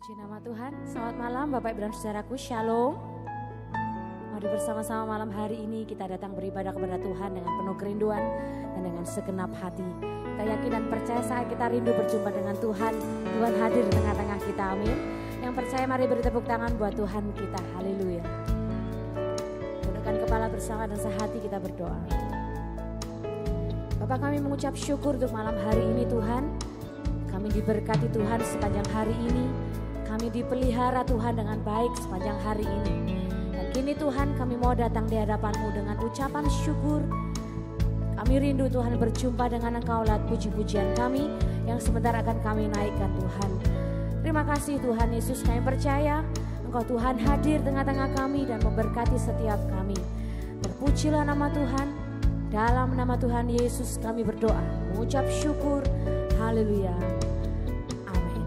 Puji nama Tuhan. Selamat malam Bapak Ibu dan Saudaraku, Shalom. Mari bersama-sama malam hari ini kita datang beribadah kepada Tuhan dengan penuh kerinduan dan dengan segenap hati. Kita yakin dan percaya saat kita rindu berjumpa dengan Tuhan, Tuhan hadir di tengah-tengah kita, amin. Yang percaya mari beri tepuk tangan buat Tuhan kita, haleluya. Tundukkan kepala bersama dan sehati kita berdoa. Bapak, kami mengucap syukur untuk malam hari ini Tuhan. Kami diberkati Tuhan sepanjang hari ini. Kami dipelihara Tuhan dengan baik sepanjang hari ini. Dan kini Tuhan kami mau datang di hadapan-Mu dengan ucapan syukur. Kami rindu Tuhan berjumpa dengan Engkau lewat puji-pujian kami yang sebentar akan kami naikkan Tuhan. Terima kasih Tuhan Yesus, kami percaya Engkau Tuhan hadir tengah-tengah kami dan memberkati setiap kami. Terpujilah nama Tuhan. Dalam nama Tuhan Yesus kami berdoa, mengucap syukur. Haleluya. Amin.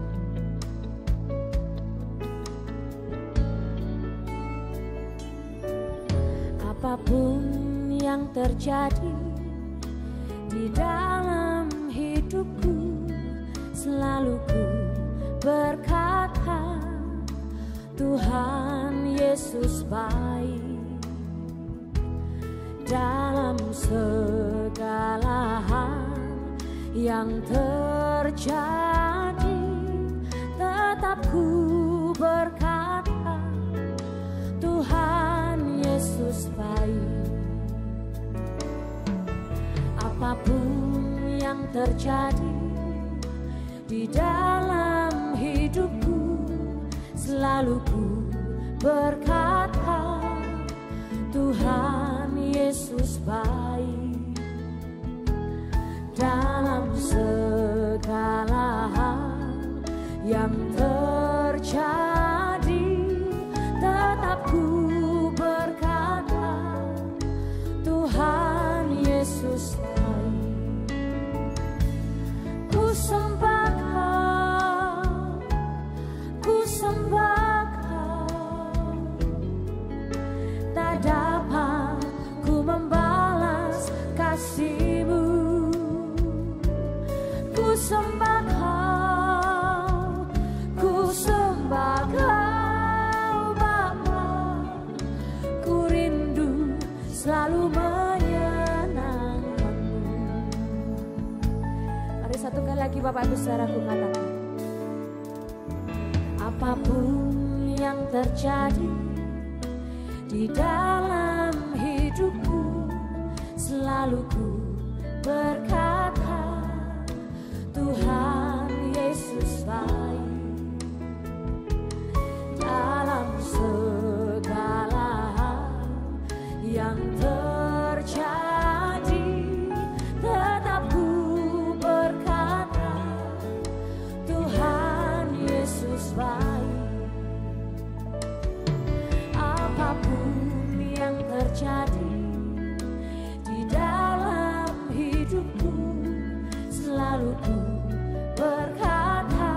Apapun yang terjadi di dalam hidupku, selalu ku berkata, Tuhan Yesus baik. Dalam segala hal yang terjadi, tetap ku berkata, Tuhan Yesus baik. Apapun yang terjadi di dalam hidupku, selalu ku berkata, Tuhan Yesus baik. Dalam segala hal yang terjadi, tetap ku berkata, Tuhan Yesus baik. Ku sembah Kau, ku sembah Kau, tak dapat ku membalas kasih-Mu. Ku sembah Kau, ku sembah Kau Bapa, ku rindu selalu menyenangkan-Mu. Mari satu kali lagi Bapak Ibu Saudaraku katakan, apapun yang terjadi di dalam hidupku, selalu ku berkata, Tuhan Yesus baik. Dalam segala hal yang terjadi, tetap ku berkata, Tuhan Yesus baik. Apapun yang terjadi di dalam hidupku, selalu ku berkata,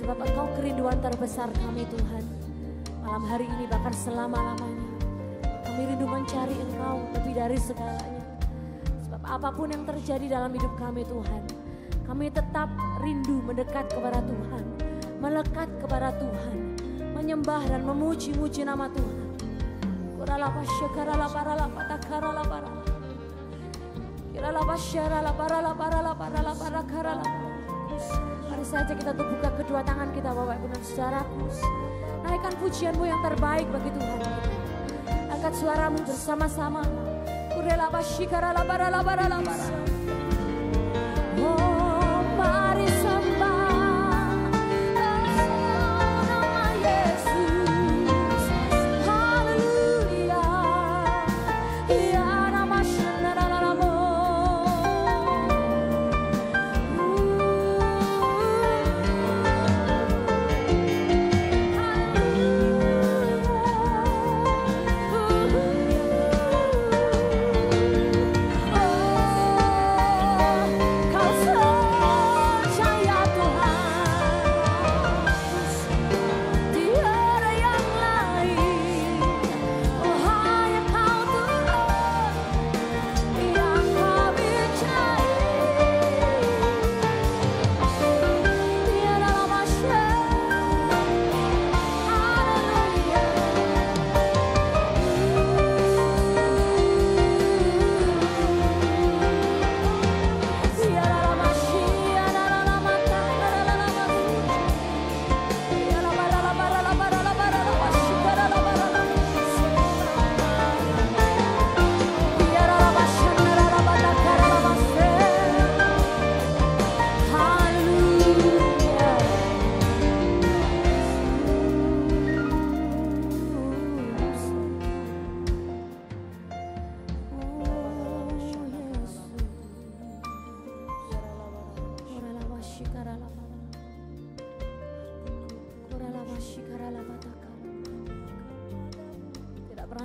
Sebab Engkau kerinduan terbesar kami Tuhan. Malam hari ini bahkan selama-lamanya kami rindu mencari Engkau lebih dari segalanya. Sebab apapun yang terjadi dalam hidup kami Tuhan, kami tetap rindu mendekat kepada Tuhan, melekat kepada Tuhan, menyembah dan memuji-muji nama Tuhan. Mari saja kita untuk buka kedua tangan kita Bapak Ibu dan Saudaraku. Naikkan pujianmu yang terbaik bagi Tuhan. Angkat suaramu bersama-sama. Oh, mari sembah nama Yesus. Haleluya. Ya nama Shanaramo.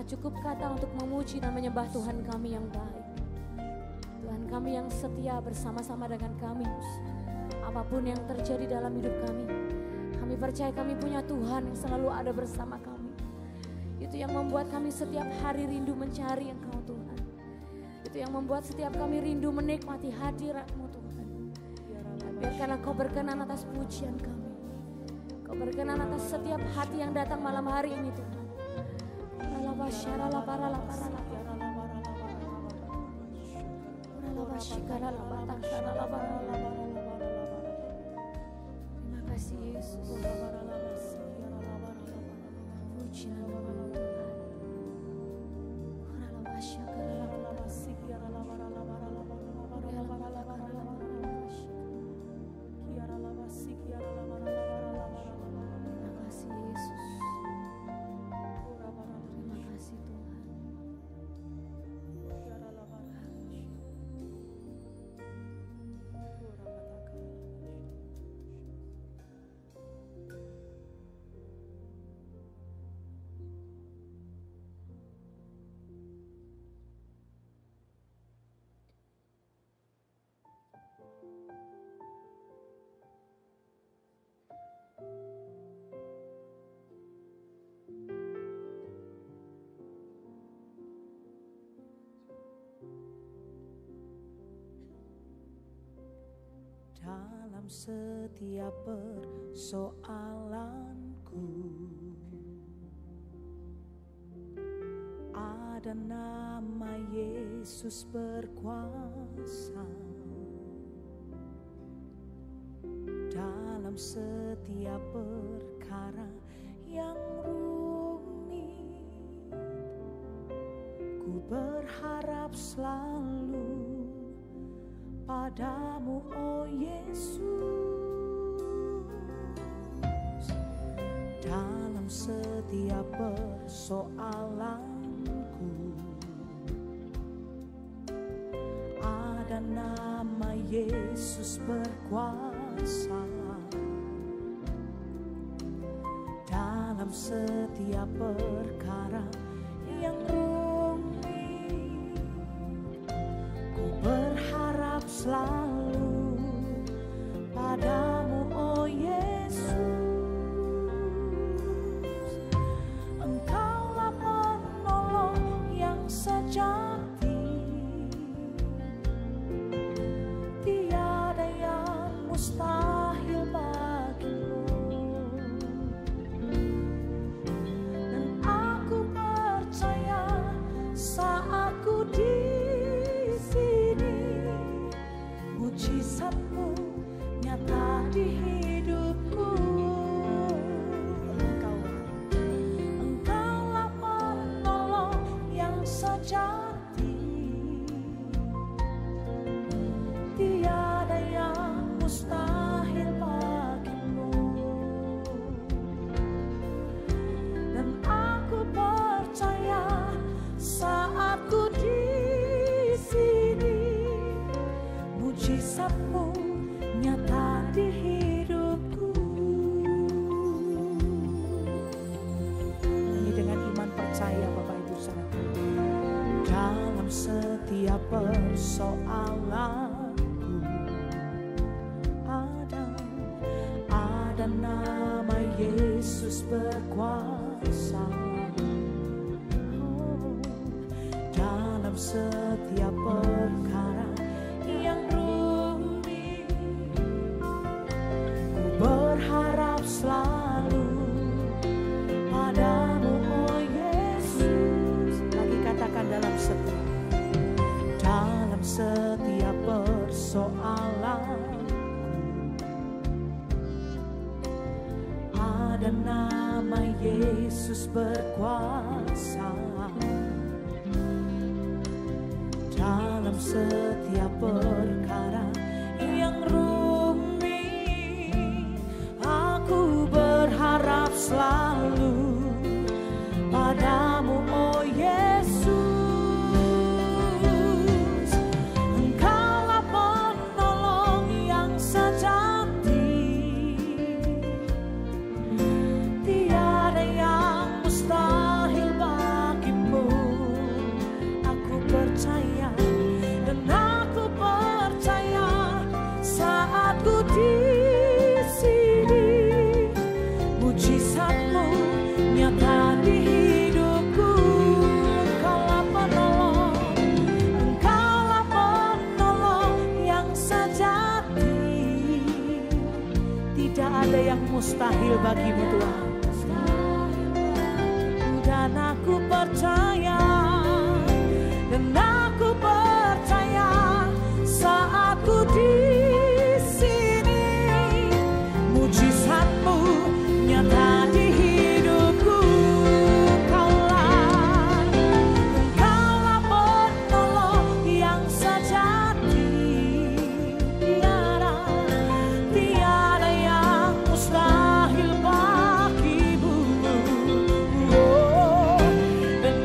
Cukup kata untuk memuji dan menyembah Tuhan kami yang baik. Tuhan kami yang setia bersama-sama dengan kami. Apapun yang terjadi dalam hidup kami, kami percaya kami punya Tuhan yang selalu ada bersama kami. Itu yang membuat kami setiap hari rindu mencari Engkau Tuhan. Itu yang membuat setiap kami rindu menikmati hadirat-Mu Tuhan. Biarkanlah Kau berkenan atas pujian kami. Kau berkenan atas setiap hati yang datang malam hari ini Tuhan. Terima kasih Yesus. Puji nama dalam setiap persoalanku ada nama Yesus berkuasa. Dalam setiap perkara yang rumit ku berharap selalu padamu, oh Yesus. Dalam setiap persoalanku ada nama Yesus berkuasa. Dalam setiap perkara yang rumit selalu padamu, oh Yesus. Engkaulah penolong yang sejati, tiada yang mustahil bagimu. Dan aku percaya saat ku di sini, mujizatmu nyata di hidupku. Engkaulah penolong yang sejati, tiada yang mustahil bagimu. Dan aku percaya saat ku di sini, mujizatmu nyata di hidupku. Ini dengan iman percaya Bapak Ibu Saudara, dalam setiap persoalanku ada nama Yesus berkuasa. Dalam setiap perkara yang rumit, ku berharap selalu padamu, oh Yesus. Lagi katakan dalam setiap persoalan ada nama Yesus berkuasa. Dalam setiap perkara yang rumit, aku berharap selalu padamu, oh Yesus. Engkaulah penolong yang sejati, tiada yang mustahil bagimu. Aku percaya dan aku percaya saat ku di sini, mujizatmu nyata di hidupku. Engkaulah penolong yang sejati, tidak ada yang mustahil bagimu Tuhan. Dan aku percaya, dan aku percaya saat ku di sini, mujizatmu nyata di hidupku. Engkaulah penolong yang sejati, tiada yang mustahil bagimu. Dan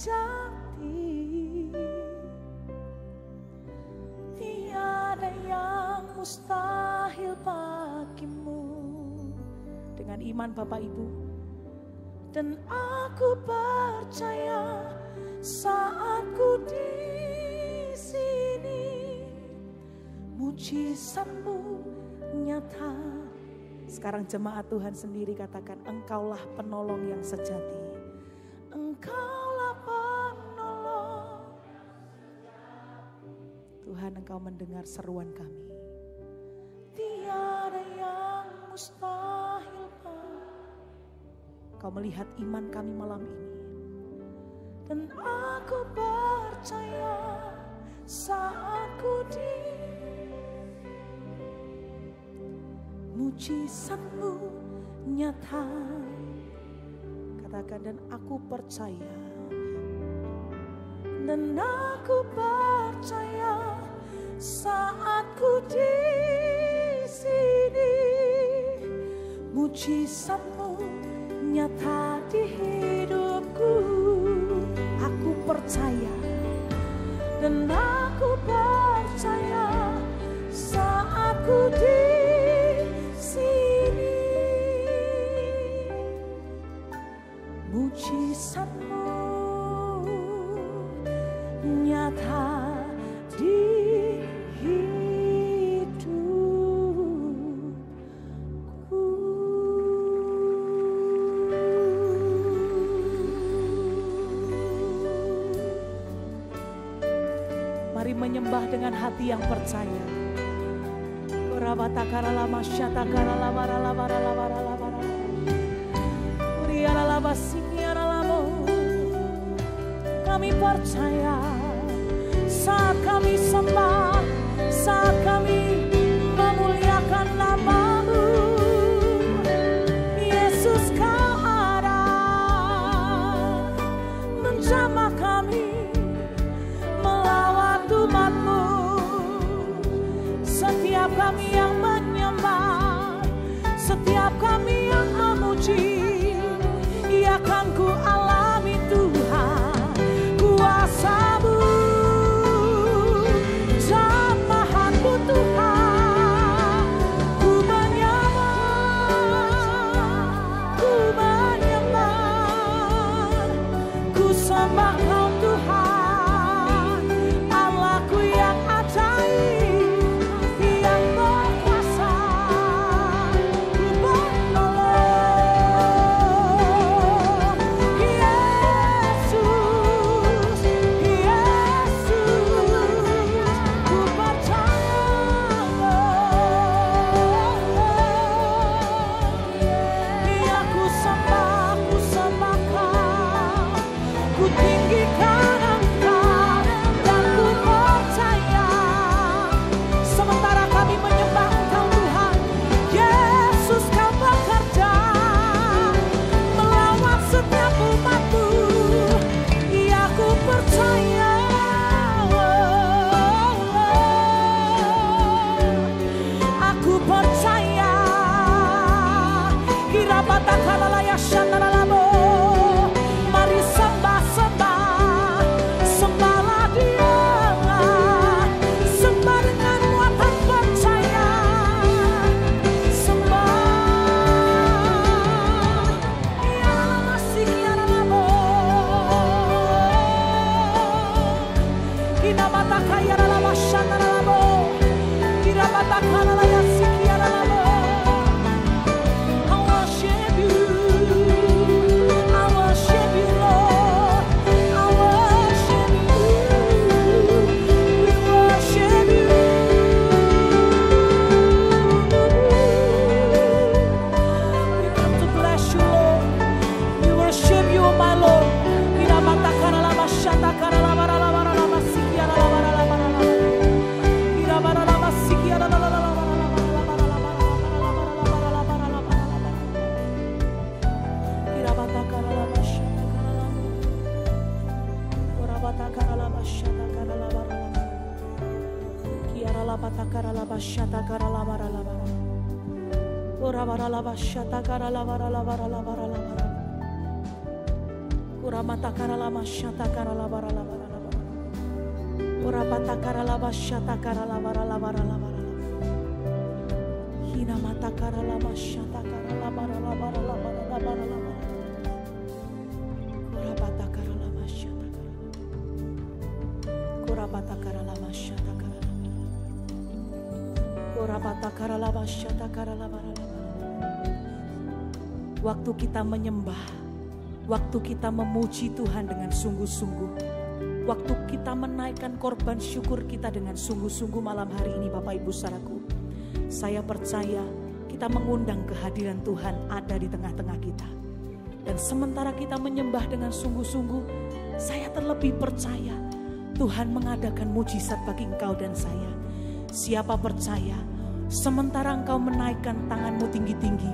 sejati, tiada yang mustahil bagimu. Dengan iman Bapak Ibu, dan aku percaya saat ku di sini, mujizatmu nyata. Sekarang jemaat Tuhan sendiri katakan, Engkaulah penolong yang sejati. Engkaulah penolong. Tuhan, Engkau mendengar seruan kami. Tiada yang mustahil. Kau melihat iman kami malam ini. Dan aku percaya saat ku di mujizatmu nyata. Katakan, dan aku percaya. Dan aku percaya saat ku di sini, mujizatmu nyata di hidupku. Aku percaya. Dan aku percaya saat ku di sini, mujizatmu nyata di hidupku. Mari menyembah dengan hati yang percaya. Kami percaya saat kami sembah, saat kami memuliakan nama-Mu, Yesus, Kau ada menjamah kami melawat umat-Mu. Setiap kami yang menyembah, setiap kami yang memuji, ia akan ku alami Tuhan kuasa-Mu, jamahan-Mu Tuhan. Ku menyembah, ku sembah Kau Tuhan, Allahku yang ajaib, yang berkuasa, ku menolong. Yesus, ku percaya. Ya, ku sembah Kau, ku tinggikan Engkau, dan ku percaya. Sementara kami menyembah Engkau Tuhan, Yesus, Kau bekerja melawan setiap umat-Mu. Ya, ku percaya. Aku percaya. Kirabata kalalaya shandaralamo. Mari sembah-sembah, sembahlah Dia, sembah dengan muatan percaya, sembah. Ya masih kiaralamo, kinamata kayaralama shandaralamo, kirabata kalalaya sikiaralamo. I worship You, Lord. I worship You. We worship You. We come to bless You, Lord. We worship You, my Lord. Kirabata karalama shata karalama ralama ralama sikiara ralama ralama ralama. Kirabara ralama sikiara ralama ralama ralama ralama ralama ralama ralama ralama ralama. Kirabata karalama shata karalama. Orabata karalama shata karalama ralama. Kiaralabata karalama shata karalama ralama ralama. Orabara ralama shata karalama ralama ralama ralama ralama. Uramata lama syata karala bara lama. Urapata karala basyata karala bara lama. Hina mata karala masyata karala bara lama. Urapata karala masyata karala. Urapata karala masyata karala. Urapata karala basyata karala bara. Waktu kita menyembah, waktu kita memuji Tuhan dengan sungguh-sungguh, waktu kita menaikkan korban syukur kita dengan sungguh-sungguh malam hari ini Bapak Ibu Saudaraku, saya percaya kita mengundang kehadiran Tuhan ada di tengah-tengah kita. Dan sementara kita menyembah dengan sungguh-sungguh, saya terlebih percaya Tuhan mengadakan mujizat bagi engkau dan saya. Siapa percaya, sementara engkau menaikkan tanganmu tinggi-tinggi,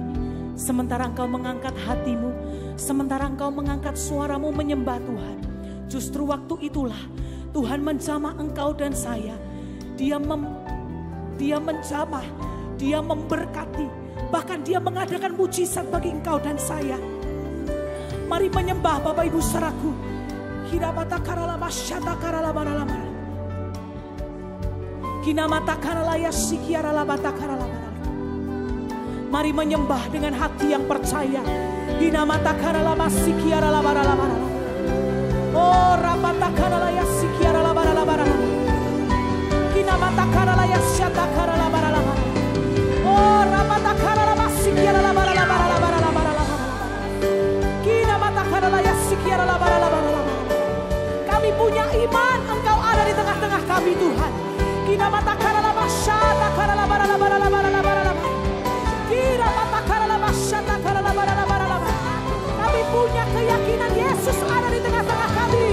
sementara engkau mengangkat hatimu, sementara engkau mengangkat suaramu menyembah Tuhan, justru waktu itulah Tuhan menjamah engkau dan saya. Dia menjamah, Dia memberkati, bahkan Dia mengadakan mujizat bagi engkau dan saya. Mari menyembah Bapak Ibu Saudaraku. Hirabata karala masyata karala baralama. Kinamata karala yasikiara labata karala baralama. Mari menyembah dengan hati yang percaya. Hinamata karala masikiara labaralama. Oh rabata karala yasikiara labaralama. Kinamata karala yasyata karala baralama. Oh rabata karala masikiara labaralama. Kinamata karala yasykiara labaralama. Kami punya iman Engkau ada di tengah-tengah kami Tuhan. Kinamata karala masyata karala baralama. Kami punya keyakinan Yesus ada di tengah-tengah kami.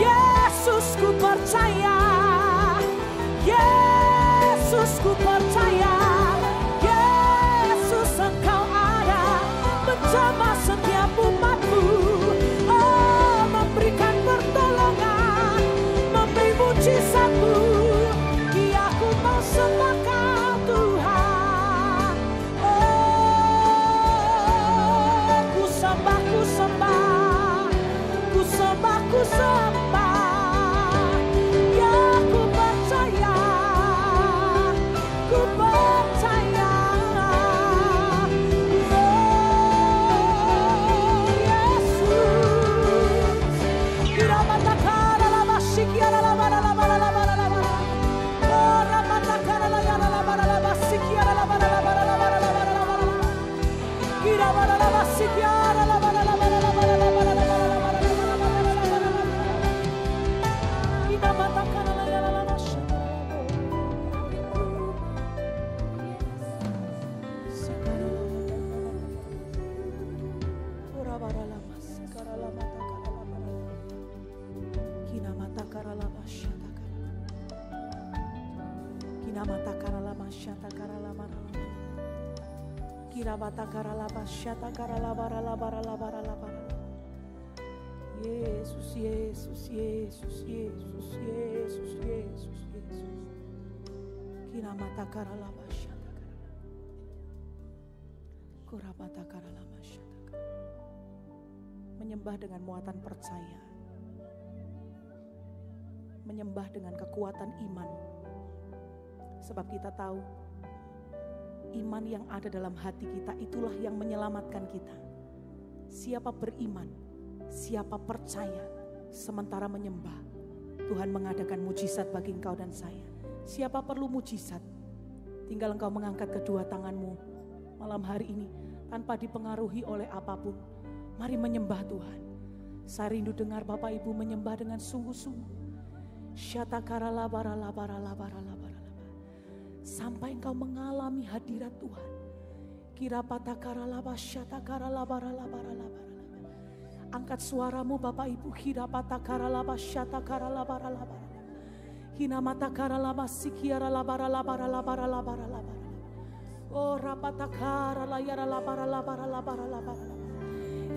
Yesus ku percaya, Yesus ku percaya, Yesus Engkau ada bersama setiap umatmu, oh memberikan pertolongan, memberi mujizat-Mu. Ya aku mau sembah Kau Tuhan, oh ku sembah, ku sembah, ku sembah, ku sembah. Ya ku percaya, ku percaya. Yesus, Yesus, Yesus, Yesus, Yesus, Yesus, Yesus. Kinamata karala masyata kurabata karala masyata. Menyembah dengan muatan percaya, menyembah dengan kekuatan iman. Sebab kita tahu iman yang ada dalam hati kita itulah yang menyelamatkan kita. Siapa beriman, siapa percaya, sementara menyembah, Tuhan mengadakan mujizat bagi engkau dan saya. Siapa perlu mujizat, tinggal engkau mengangkat kedua tanganmu malam hari ini tanpa dipengaruhi oleh apapun. Mari menyembah Tuhan. Saya rindu dengar Bapak Ibu menyembah dengan sungguh-sungguh. Sampai engkau mengalami hadirat Tuhan. Angkat suaramu Bapak Ibu. Oh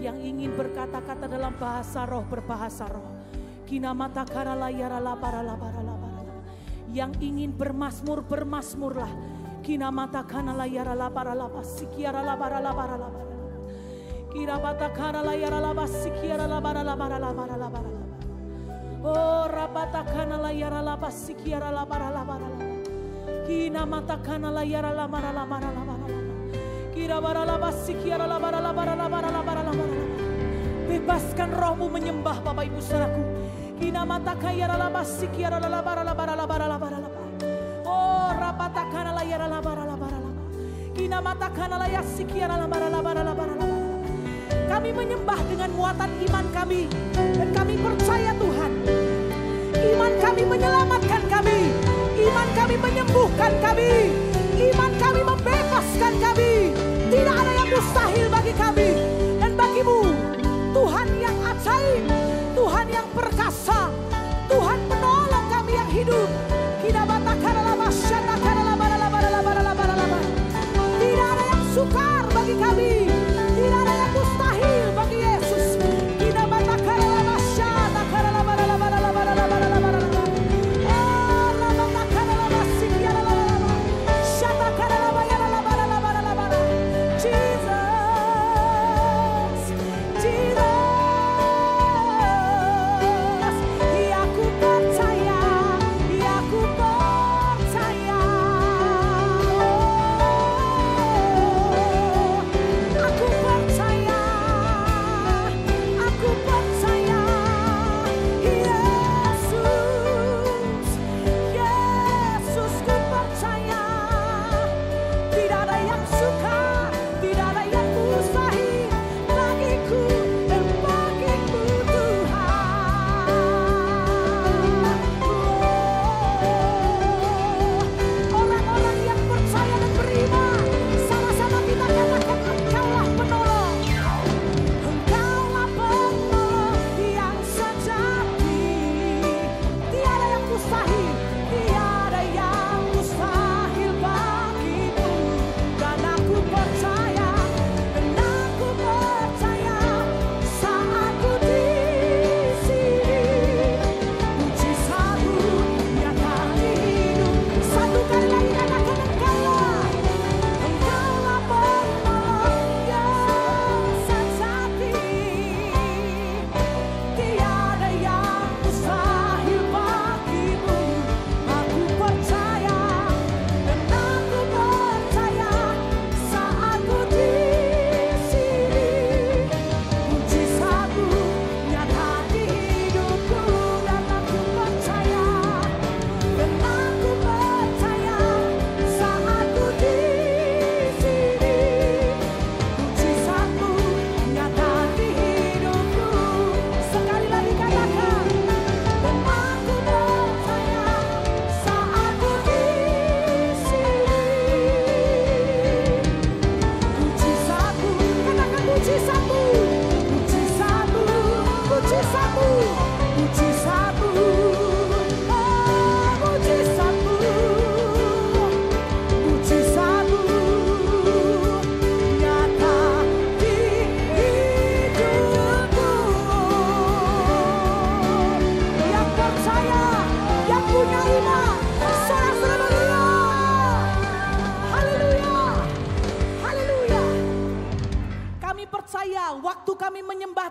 yang ingin berkata-kata dalam bahasa roh, berbahasa roh. Yang ingin bermasmur, bermasmurlah. Oh, rabatakana la yara la basikiara la bara la bara la. Kina matakana la yara la bara la bara la bara la. Kira bara la basikiara la bara la bara la bara la bara la bara la. Bebaskan rohmu menyembah Bapak Ibu Saudaraku. Kina matakana yara la basikiara la bara la bara la bara la bara la. Oh, rabatakana la yara la bara la bara la. Kina matakana la yasikiara la bara la bara la bara la. Kami menyembah dengan muatan iman kami. Dan kami percaya Tuhan, iman kami menyelamatkan kami. Iman kami menyembuhkan kami. Iman kami membebaskan kami. Tidak ada yang mustahil bagi kami. Dan bagimu, Tuhan yang ajaib, Tuhan yang perkasa, Tuhan penolong kami yang hidup. Tidak ada yang sukar bagi kami. Tidak ada yang mustahil bagi Yesus.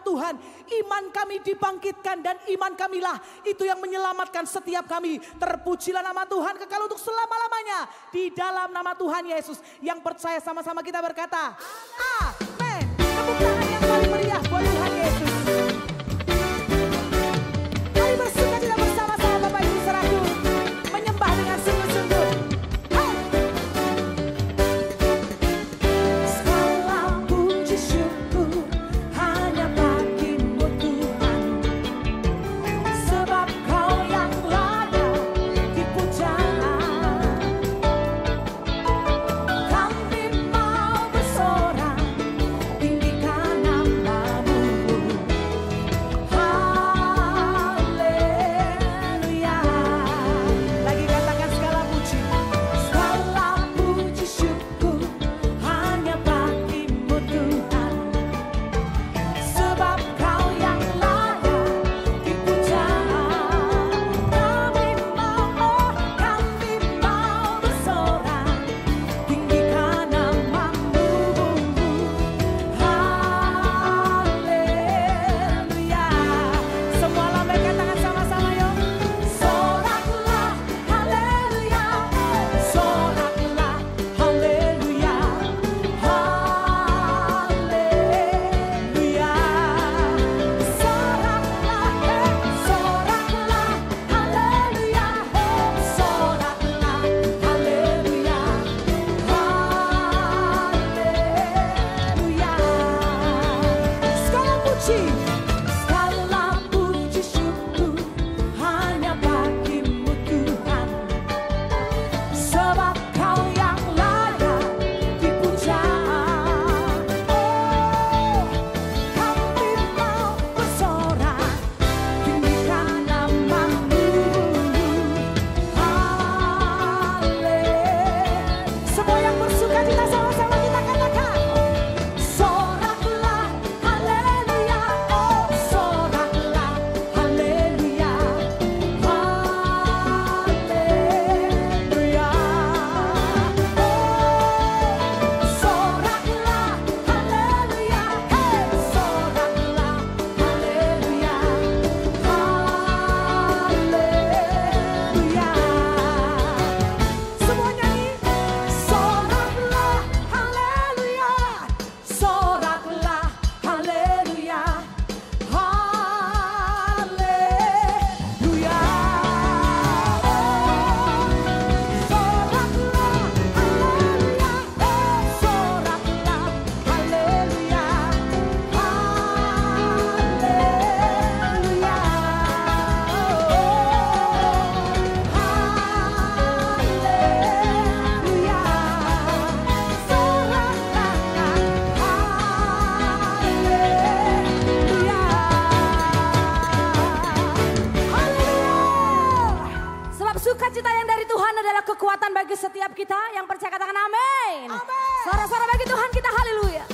Tuhan, iman kami dibangkitkan dan iman kamilah itu yang menyelamatkan setiap kami. Terpujilah nama Tuhan kekal untuk selama-lamanya di dalam nama Tuhan Yesus. Yang percaya sama-sama kita berkata, amin. Tepuk tangan yang paling meriah buat Tuhan Yesus. Mari bersuka cita bersama-sama Bapak Ibu Saudaraku, menyembah dengan sungguh-sungguh. Kami mau bersorak kekuatan bagi setiap kita. Yang percaya katakan amin. Suara-suara bagi Tuhan kita, haleluya.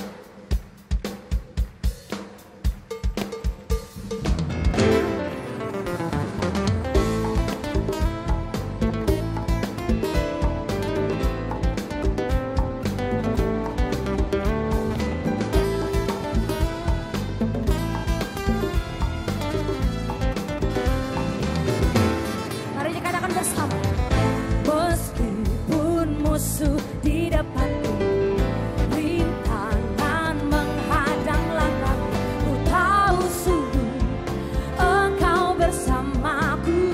Mari dikatakan bersama. Meskipun musuh di depanku, rintangan menghadang langkahku, ku tahu sungguh Engkau bersamaku.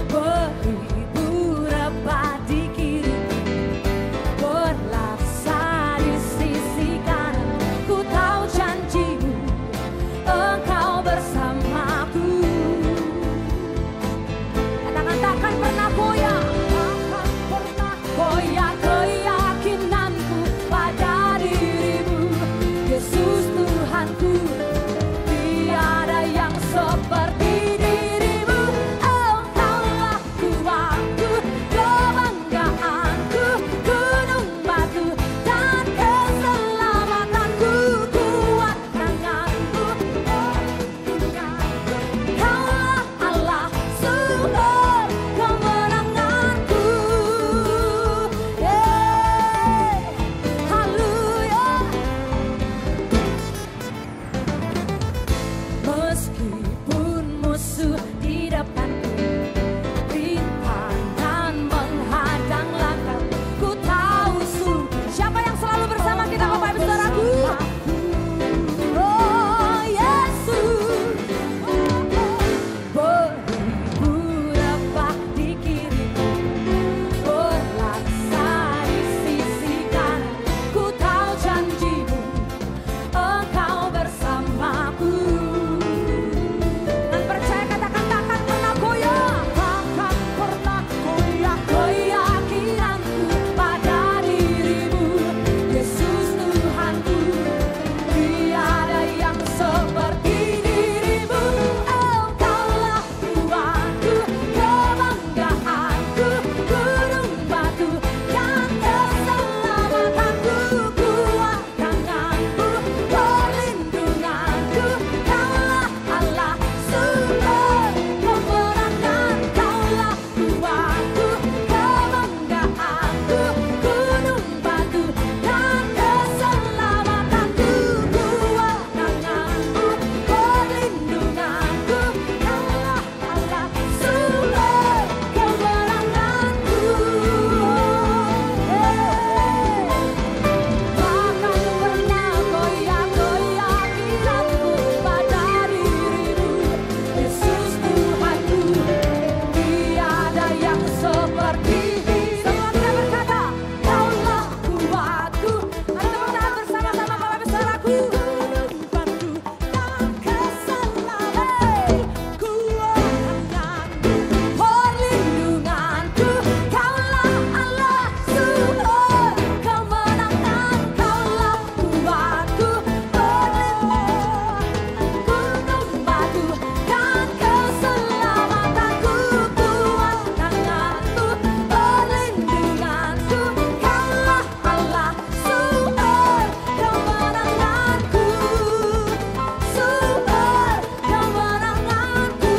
Beribu rebah di kiriku, berlaksa di sisi kanan, ku tahu janji-Mu Engkau bersamaku. Katakan takkan pernah goyah, takkan pernah goyah keyakinanku pada diri-Mu, Yesus Tuhanku. Tiada yang seperti diri-Mu, Engkaulah kuatku, kebanggaanku, gunung batu dan keselamatanku. Kuat tangan-Mu, Kaulah Allah, sumber kemenanganku. Haleluya. Meskipun musuh di depanku, rintangan menghadang langkahku, ku tahu sungguh. Siapa yang selalu bersama kita, Bapak Ibu Saudaraku? Oh Yesus, beribu rebah di kiriku, berlaksa di sisi kanan, ku tahu janji-Mu Engkau bersamaku. Dan percaya katakan takkan pernah goyah, Takkan pernah goyah keyakinanku pada diri-Mu, Yesus Tuhanku. Tiada yang seperti diri-Mu, Engkaulah kuatku, kebanggaanku, gunung batu dan keselamatanku. Kuat tangan-Mu, perlindunganku, Kaulah Allah, sumber kemenangan. Kaulah kuatku, kebanggaanku, gunung batu dan keselamatanku. Kuat tangan-Mu, perlindunganku, Kaulah Allah, sumber kemenanganku. Takkan pernah goyah keyakinanku pada diri-Mu, Yesus Tuhanku. Tiada yang seperti semua kita berkata, Kaulah kuatku. mari tepuk tangan bersama-sama Bapak Ibu Saudaraku. Gunung batu dan keselamatanku. Kuat tangan-Mu, perlindunganku, Kaulah Allah, sumber kemenangan. Kaulah kuatku, gunung batu dan keselamatanku. Kuat tangan-Mu, perlindunganku, Kaulah Allah, sumber kemenanganku. Sumber kemenanganku,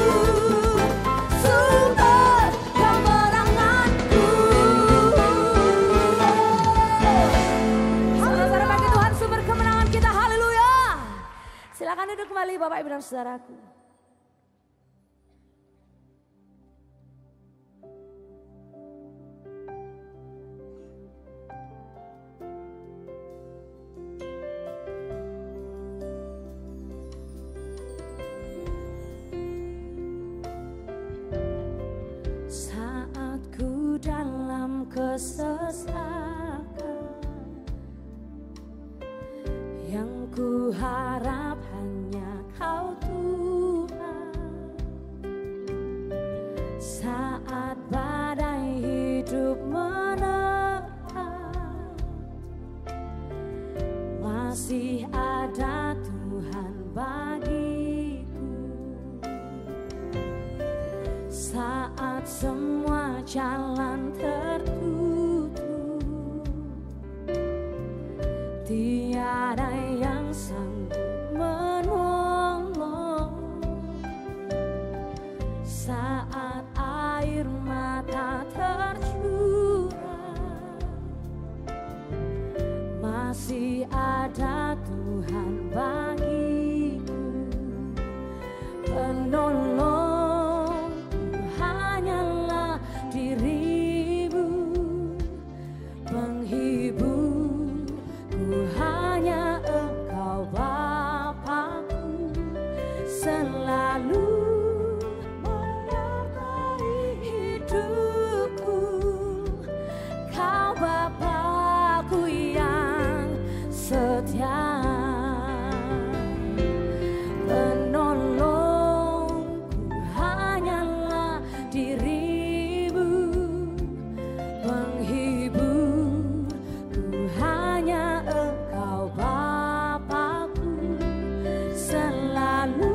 sumber kemenanganku. Saudara-saudara bagi Tuhan sumber kemenangan kita, haleluya. Silakan duduk kembali Bapak Ibu dan Saudaraku. Saat ku dalam kesesakan, yang ku harap hanya Kau Tuhan. Saat badai hidup menerpa, masih ada Tuhan bagiku. saat semua jalan tertutup, tiada yang sanggup menolong. Saat air mata tercurah, masih ada Tuhan bagiku penolong. Hanyalah dirimu penghibur, ku hanya Engkau Bapa-Ku, selalu menyertai hidupku. Kau Bapa-Ku yang setia, penolongku hanyalah dirimu penghibur, ku hanya Engkau Bapa-Ku, selalu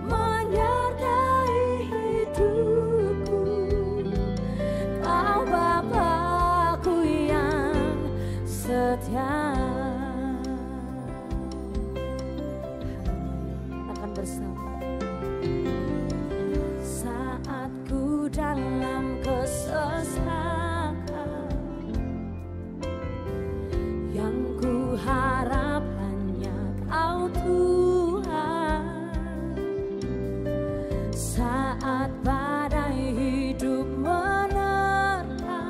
menyertai hidupku. Kau Bapa-Ku yang setia. Akan bersama saat ku dalam kesesakan, yang ku harap hanya Kau Tuhan. Saat badai hidup menerpa,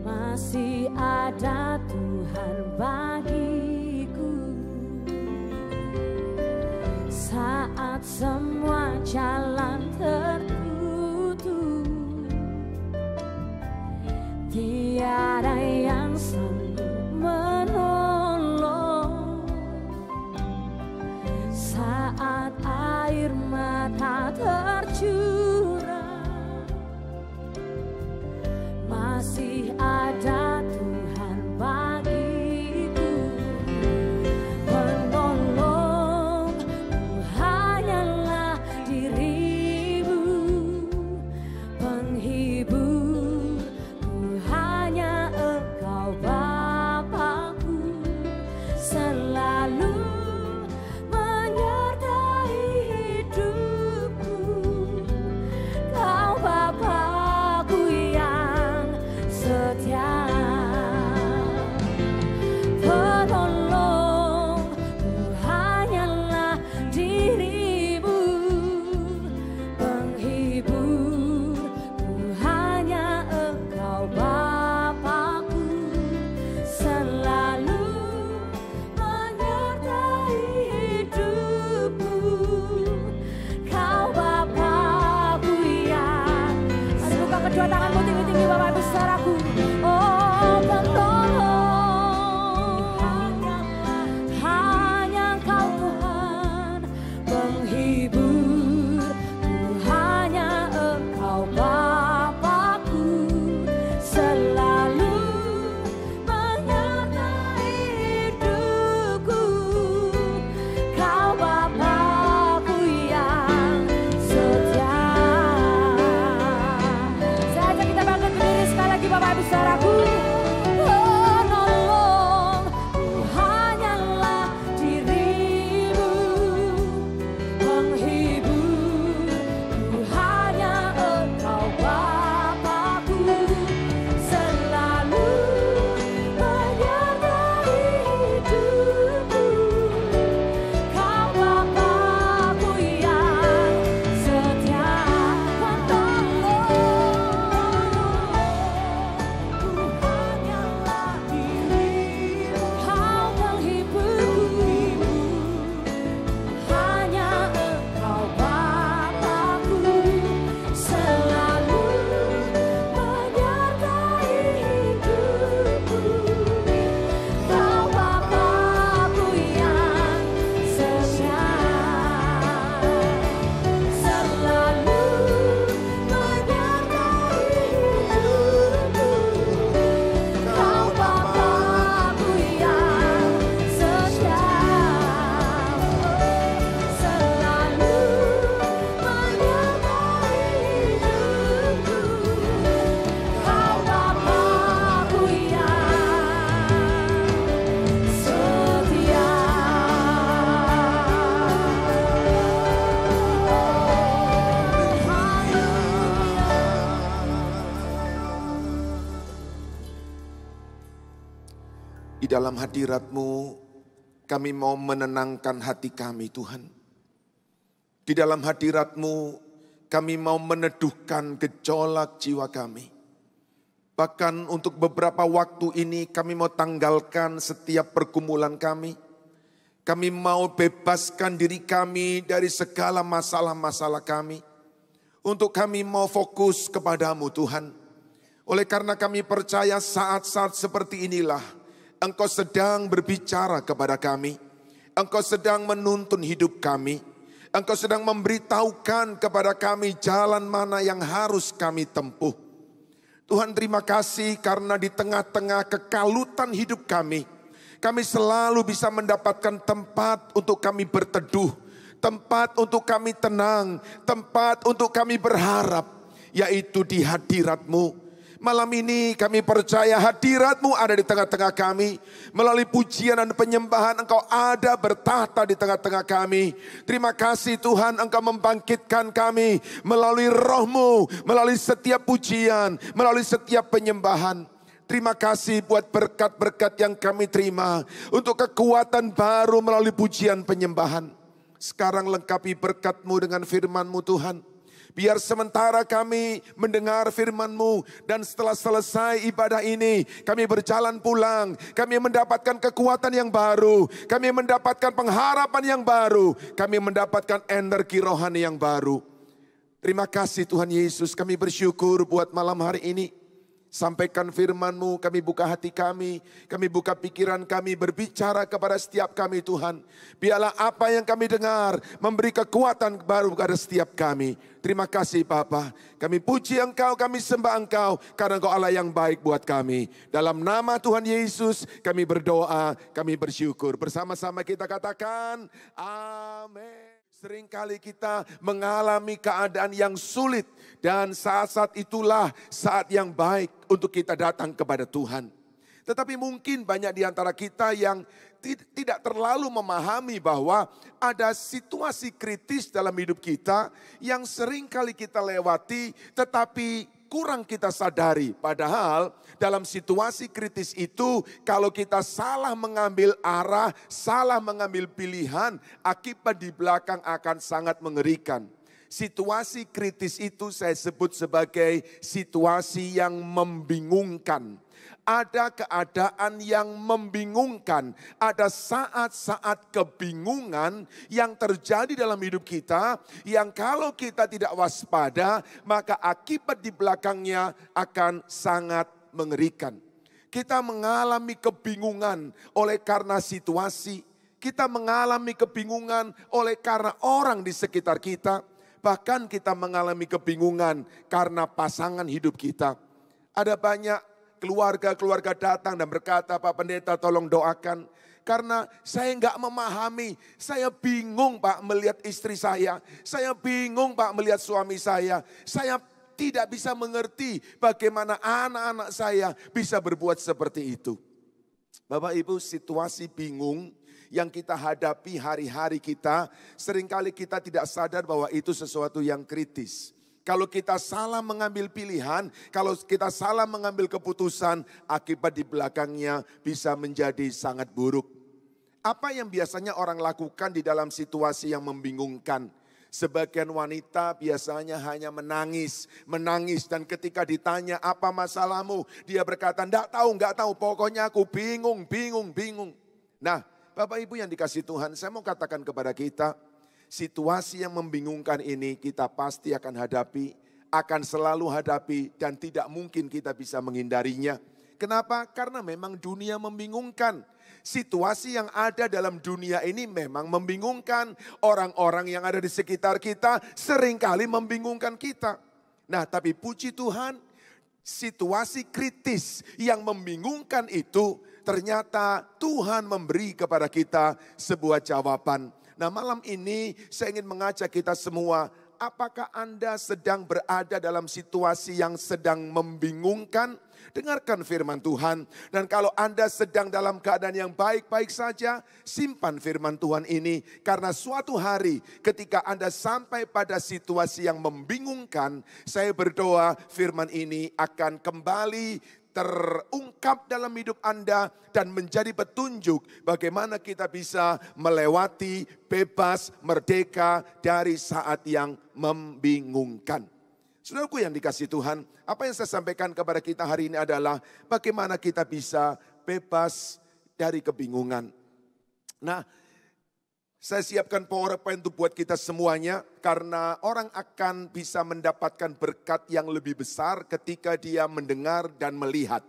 masih ada Tuhan bagiku. Saat semua jalan tertutup, tiada yang sanggup menolong. Saat air mata tercurah, masih ada Tuhan bagiku penolong. Ku hanyalah dirimu dalam hadirat-Mu, kami mau menenangkan hati kami Tuhan. Di dalam hadirat-Mu, kami mau meneduhkan gejolak jiwa kami. Bahkan untuk beberapa waktu ini kami mau tanggalkan setiap pergumulan kami. Kami mau bebaskan diri kami dari segala masalah-masalah kami. Untuk kami mau fokus kepadamu Tuhan. Oleh karena kami percaya saat-saat seperti inilah Engkau sedang berbicara kepada kami. Engkau sedang menuntun hidup kami. Engkau sedang memberitahukan kepada kami jalan mana yang harus kami tempuh. Tuhan terima kasih karena di tengah-tengah kekalutan hidup kami selalu bisa mendapatkan tempat untuk kami berteduh, tempat untuk kami tenang, tempat untuk kami berharap, yaitu di hadirat-Mu. Malam ini kami percaya hadirat-Mu ada di tengah-tengah kami. Melalui pujian dan penyembahan Engkau ada bertahta di tengah-tengah kami. Terima kasih Tuhan Engkau membangkitkan kami melalui Roh-Mu, melalui setiap pujian, melalui setiap penyembahan. Terima kasih buat berkat-berkat yang kami terima. Untuk kekuatan baru melalui pujian penyembahan. Sekarang lengkapi berkat-Mu dengan firman-Mu Tuhan. Biar sementara kami mendengar firman-Mu. Dan setelah selesai ibadah ini kami berjalan pulang. Kami mendapatkan kekuatan yang baru. Kami mendapatkan pengharapan yang baru. Kami mendapatkan energi rohani yang baru. Terima kasih Tuhan Yesus, kami bersyukur buat malam hari ini. Sampaikan firman-Mu, kami buka hati kami buka pikiran kami, berbicara kepada setiap kami Tuhan. Biarlah apa yang kami dengar memberi kekuatan baru kepada setiap kami. Terima kasih Bapa, kami puji Engkau, kami sembah Engkau, karena Engkau Allah yang baik buat kami. Dalam nama Tuhan Yesus kami berdoa, kami bersyukur. Bersama-sama kita katakan, amin. Seringkali kita mengalami keadaan yang sulit dan saat-saat itulah saat yang baik untuk kita datang kepada Tuhan. Tetapi mungkin banyak di antara kita yang tidak terlalu memahami bahwa ada situasi kritis dalam hidup kita yang seringkali kita lewati tetapi kurang kita sadari. Padahal dalam situasi kritis itu kalau kita salah mengambil arah, salah mengambil pilihan, akibat di belakang akan sangat mengerikan. Situasi kritis itu saya sebut sebagai situasi yang membingungkan. Ada keadaan yang membingungkan, ada saat-saat kebingungan yang terjadi dalam hidup kita, yang kalau kita tidak waspada, maka akibat di belakangnya akan sangat mengerikan. Kita mengalami kebingungan oleh karena situasi, kita mengalami kebingungan oleh karena orang di sekitar kita, bahkan kita mengalami kebingungan karena pasangan hidup kita. Ada banyak keluarga-keluarga datang dan berkata, Pak Pendeta tolong doakan. Karena saya enggak memahami, saya bingung Pak melihat istri saya bingung Pak melihat suami saya tidak bisa mengerti bagaimana anak-anak saya bisa berbuat seperti itu. Bapak Ibu, situasi bingung yang kita hadapi hari-hari kita, seringkali kita tidak sadar bahwa itu sesuatu yang kritis. Kalau kita salah mengambil pilihan, kalau kita salah mengambil keputusan, akibat di belakangnya bisa menjadi sangat buruk. Apa yang biasanya orang lakukan di dalam situasi yang membingungkan? Sebagian wanita biasanya hanya menangis dan ketika ditanya apa masalahmu, dia berkata, enggak tahu, pokoknya aku bingung. Nah, Bapak Ibu yang dikasihi Tuhan, saya mau katakan kepada kita, situasi yang membingungkan ini kita pasti akan hadapi, akan selalu hadapi dan tidak mungkin kita bisa menghindarinya. Kenapa? Karena memang dunia membingungkan. Situasi yang ada dalam dunia ini memang membingungkan. Orang-orang yang ada di sekitar kita seringkali membingungkan kita. Nah, tapi puji Tuhan, situasi kritis yang membingungkan itu ternyata Tuhan memberi kepada kita sebuah jawaban. Nah, malam ini saya ingin mengajak kita semua, apakah Anda sedang berada dalam situasi yang sedang membingungkan? Dengarkan firman Tuhan. Dan kalau Anda sedang dalam keadaan yang baik-baik saja, simpan firman Tuhan ini. Karena suatu hari ketika Anda sampai pada situasi yang membingungkan, saya berdoa firman ini akan kembali terungkap dalam hidup Anda dan menjadi petunjuk bagaimana kita bisa melewati bebas, merdeka dari saat yang membingungkan. Saudaraku yang dikasihi Tuhan, apa yang saya sampaikan kepada kita hari ini adalah bagaimana kita bisa bebas dari kebingungan. Nah, saya siapkan PowerPoint untuk buat kita semuanya karena orang akan bisa mendapatkan berkat yang lebih besar ketika dia mendengar dan melihat.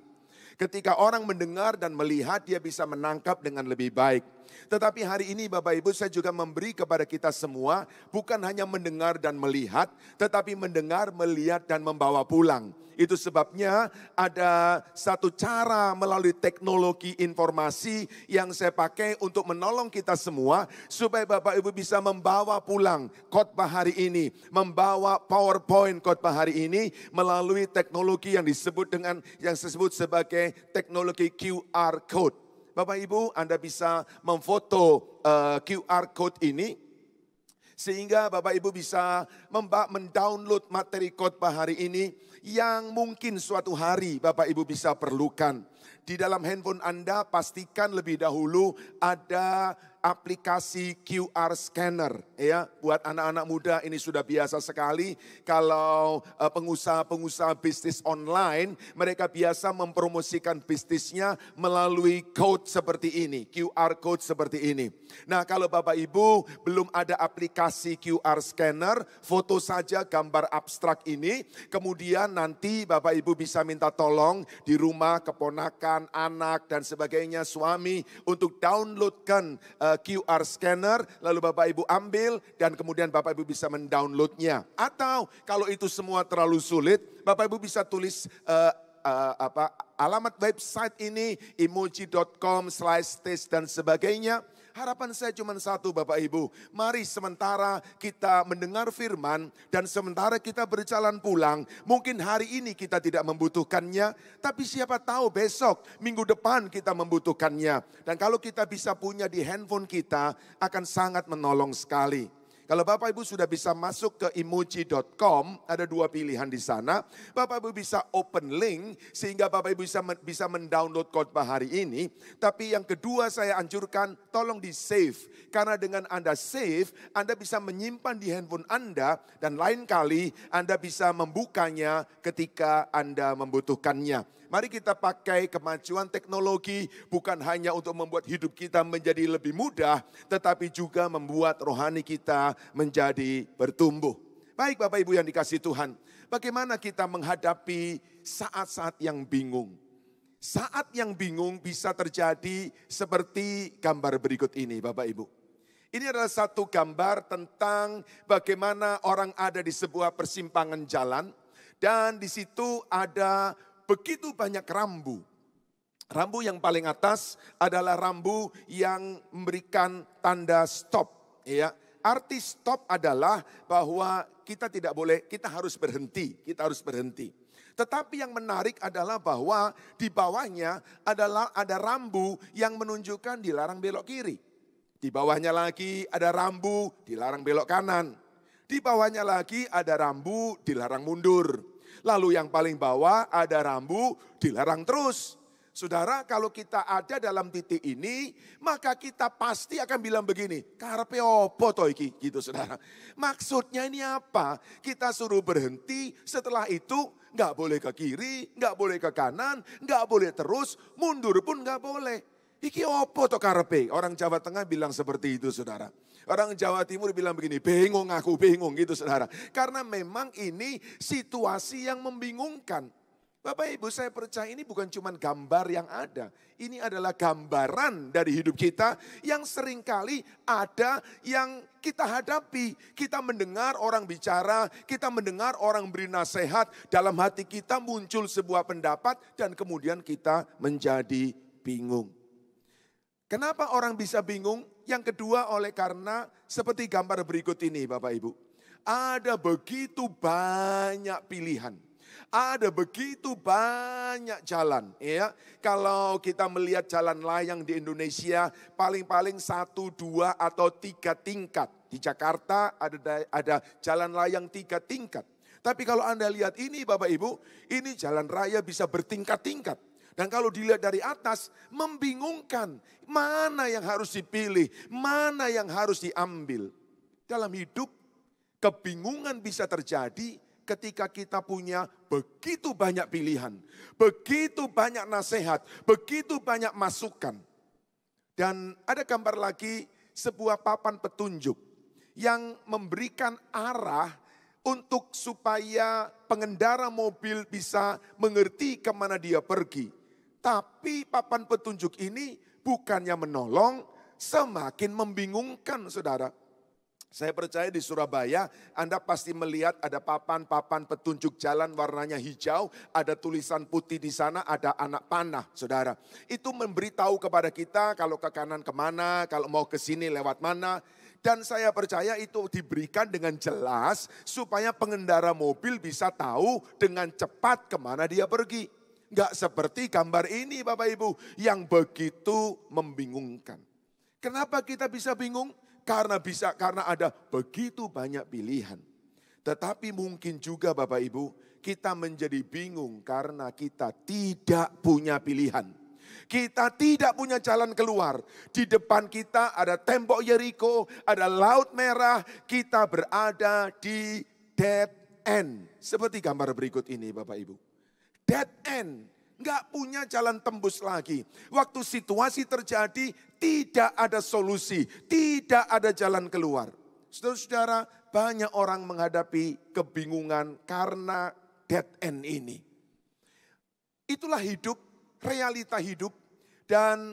Ketika orang mendengar dan melihat, dia bisa menangkap dengan lebih baik. Tetapi hari ini Bapak Ibu, saya juga memberi kepada kita semua bukan hanya mendengar dan melihat, tetapi mendengar, melihat dan membawa pulang. Itu sebabnya ada satu cara melalui teknologi informasi yang saya pakai untuk menolong kita semua supaya Bapak Ibu bisa membawa pulang khotbah hari ini, membawa PowerPoint khotbah hari ini melalui teknologi yang saya sebut sebagai teknologi QR code. Bapak Ibu, Anda bisa memfoto QR code ini sehingga Bapak Ibu bisa mendownload materi khotbah hari ini yang mungkin suatu hari Bapak Ibu bisa perlukan. Di dalam handphone Anda pastikan lebih dahulu ada aplikasi QR scanner ya. Buat anak-anak muda ini sudah biasa sekali kalau pengusaha-pengusaha bisnis online mereka biasa mempromosikan bisnisnya melalui code seperti ini, QR code seperti ini. Nah, kalau Bapak Ibu belum ada aplikasi QR scanner, foto saja gambar abstrak ini, kemudian nanti Bapak Ibu bisa minta tolong di rumah keponakan, anak dan sebagainya, suami untuk downloadkan QR scanner, lalu Bapak Ibu ambil dan kemudian Bapak Ibu bisa mendownloadnya. Atau kalau itu semua terlalu sulit, Bapak Ibu bisa tulis alamat website ini, emoji.com/test dan sebagainya. Harapan saya cuma satu Bapak Ibu, mari sementara kita mendengar firman dan sementara kita berjalan pulang, mungkin hari ini kita tidak membutuhkannya, tapi siapa tahu besok, minggu depan kita membutuhkannya. Dan kalau kita bisa punya di handphone kita, akan sangat menolong sekali. Kalau Bapak Ibu sudah bisa masuk ke emoji.com, ada dua pilihan di sana. Bapak Ibu bisa open link sehingga Bapak Ibu bisa mendownload khotbah hari ini. Tapi yang kedua saya anjurkan tolong di save. Karena dengan Anda save, Anda bisa menyimpan di handphone Anda dan lain kali Anda bisa membukanya ketika Anda membutuhkannya. Mari kita pakai kemajuan teknologi bukan hanya untuk membuat hidup kita menjadi lebih mudah, tetapi juga membuat rohani kita menjadi bertumbuh. Baik Bapak Ibu yang dikasihi Tuhan, bagaimana kita menghadapi saat-saat yang bingung? Saat yang bingung bisa terjadi seperti gambar berikut ini Bapak Ibu. Ini adalah satu gambar tentang bagaimana orang ada di sebuah persimpangan jalan dan di situ ada begitu banyak rambu. Rambu yang paling atas adalah rambu yang memberikan tanda stop. Ya, arti stop adalah bahwa kita tidak boleh, kita harus berhenti. Tetapi yang menarik adalah bahwa di bawahnya adalah ada rambu yang menunjukkan dilarang belok kiri. Di bawahnya lagi ada rambu dilarang belok kanan. Di bawahnya lagi ada rambu dilarang mundur. Lalu yang paling bawah ada rambu dilarang terus. Saudara, kalau kita ada dalam titik ini, maka kita pasti akan bilang begini, karepe opo to iki, gitu saudara. Maksudnya ini apa? Kita suruh berhenti, setelah itu nggak boleh ke kiri, nggak boleh ke kanan, nggak boleh terus, mundur pun nggak boleh. Iki opo to karepe? Orang Jawa Tengah bilang seperti itu saudara. Orang Jawa Timur bilang begini, bingung aku, bingung gitu saudara. Karena memang ini situasi yang membingungkan. Bapak Ibu saya percaya ini bukan cuma gambar yang ada. Ini adalah gambaran dari hidup kita yang seringkali ada yang kita hadapi. Kita mendengar orang bicara, kita mendengar orang beri nasihat. Dalam hati kita muncul sebuah pendapat dan kemudian kita menjadi bingung. Kenapa orang bisa bingung? Yang kedua oleh karena seperti gambar berikut ini Bapak Ibu. Ada begitu banyak pilihan. Ada begitu banyak jalan. Ya. Kalau kita melihat jalan layang di Indonesia paling-paling 1, 2 atau 3 tingkat. Di Jakarta ada jalan layang 3 tingkat. Tapi kalau Anda lihat ini Bapak Ibu, ini jalan raya bisa bertingkat-tingkat. Dan kalau dilihat dari atas, membingungkan. Mana yang harus dipilih, mana yang harus diambil. Dalam hidup, kebingungan bisa terjadi ketika kita punya begitu banyak pilihan, begitu banyak nasihat, begitu banyak masukan. Dan ada gambar lagi sebuah papan petunjuk yang memberikan arah untuk supaya pengendara mobil bisa mengerti kemana dia pergi. Tapi papan petunjuk ini bukannya menolong, semakin membingungkan saudara. Saya percaya di Surabaya Anda pasti melihat ada papan-papan petunjuk jalan warnanya hijau, ada tulisan putih di sana, ada anak panah saudara. Itu memberitahu kepada kita kalau ke kanan kemana, kalau mau ke sini lewat mana. Dan saya percaya itu diberikan dengan jelas supaya pengendara mobil bisa tahu dengan cepat kemana dia pergi. Enggak seperti gambar ini Bapak Ibu yang begitu membingungkan. Kenapa kita bisa bingung? Karena ada begitu banyak pilihan. Tetapi mungkin juga Bapak Ibu, kita menjadi bingung karena kita tidak punya pilihan. Kita tidak punya jalan keluar. Di depan kita ada tembok Yeriko, ada laut merah, kita berada di dead end. Seperti gambar berikut ini Bapak Ibu. Dead end. Nggak punya jalan tembus lagi. Waktu situasi terjadi, tidak ada solusi, tidak ada jalan keluar. Saudara-saudara, banyak orang menghadapi kebingungan karena dead end ini. Itulah hidup, realita hidup. Dan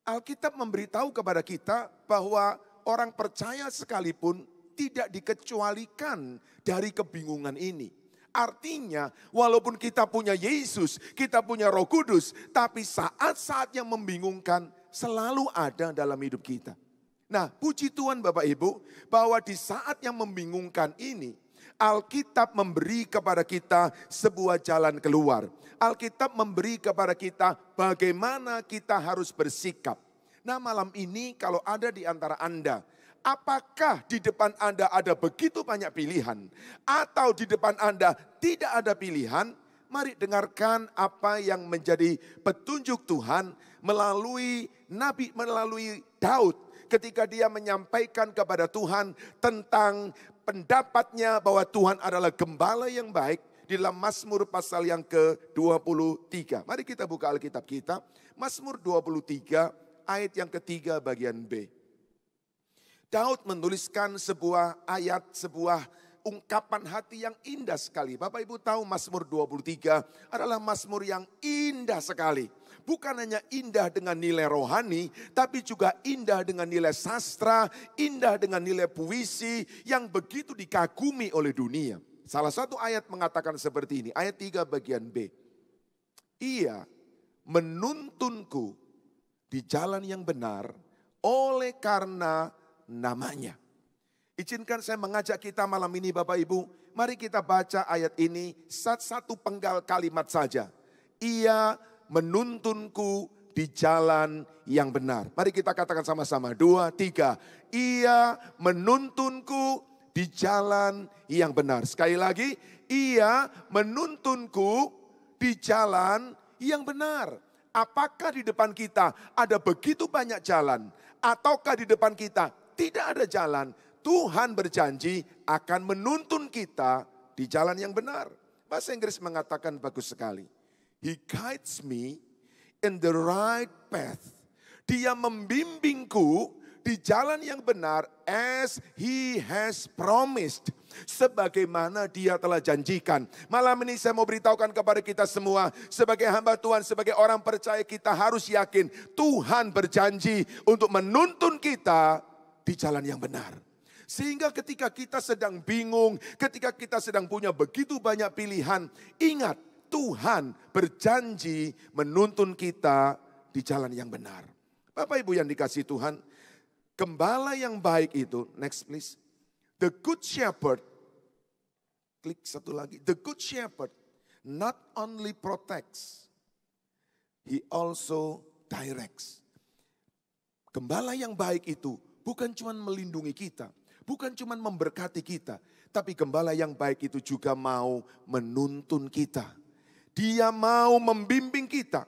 Alkitab memberitahu kepada kita bahwa orang percaya sekalipun tidak dikecualikan dari kebingungan ini. Artinya walaupun kita punya Yesus, kita punya Roh Kudus, tapi saat-saat yang membingungkan selalu ada dalam hidup kita. Nah, puji Tuhan Bapak Ibu, bahwa di saat yang membingungkan ini, Alkitab memberi kepada kita sebuah jalan keluar. Alkitab memberi kepada kita bagaimana kita harus bersikap. Nah, malam ini kalau ada di antara Anda, apakah di depan Anda ada begitu banyak pilihan? Atau di depan Anda tidak ada pilihan? Mari dengarkan apa yang menjadi petunjuk Tuhan melalui Daud. Ketika dia menyampaikan kepada Tuhan tentang pendapatnya bahwa Tuhan adalah gembala yang baik. Di dalam Mazmur pasal yang ke-23. Mari kita buka Alkitab kita. Mazmur 23 ayat yang ketiga bagian B. Daud menuliskan sebuah ayat, sebuah ungkapan hati yang indah sekali. Bapak Ibu tahu Mazmur 23 adalah Mazmur yang indah sekali. Bukan hanya indah dengan nilai rohani, tapi juga indah dengan nilai sastra, indah dengan nilai puisi yang begitu dikagumi oleh dunia. Salah satu ayat mengatakan seperti ini, ayat 3 bagian B. Ia menuntunku di jalan yang benar oleh karena namanya. Izinkan saya mengajak kita malam ini Bapak Ibu, mari kita baca ayat ini satu penggal kalimat saja. Ia menuntunku di jalan yang benar. Mari kita katakan sama-sama, 2, 3. Ia menuntunku di jalan yang benar. Sekali lagi, ia menuntunku di jalan yang benar. Apakah di depan kita ada begitu banyak jalan? Ataukah di depan kita tidak ada jalan? Tuhan berjanji akan menuntun kita di jalan yang benar. Bahasa Inggris mengatakan bagus sekali. He guides me in the right path. Dia membimbingku di jalan yang benar as he has promised. Sebagaimana dia telah janjikan. Malam ini saya mau beritahukan kepada kita semua. Sebagai hamba Tuhan, sebagai orang percaya kita harus yakin. Tuhan berjanji untuk menuntun kita di jalan yang benar. Sehingga ketika kita sedang bingung, ketika kita sedang punya begitu banyak pilihan. Ingat, Tuhan berjanji menuntun kita di jalan yang benar. Bapak Ibu yang dikasihi Tuhan, gembala yang baik itu, next please. The good shepherd, klik satu lagi. The good shepherd not only protects, he also directs. Gembala yang baik itu bukan cuma melindungi kita, bukan cuma memberkati kita, Tapi gembala yang baik itu juga mau menuntun kita. Dia mau membimbing kita.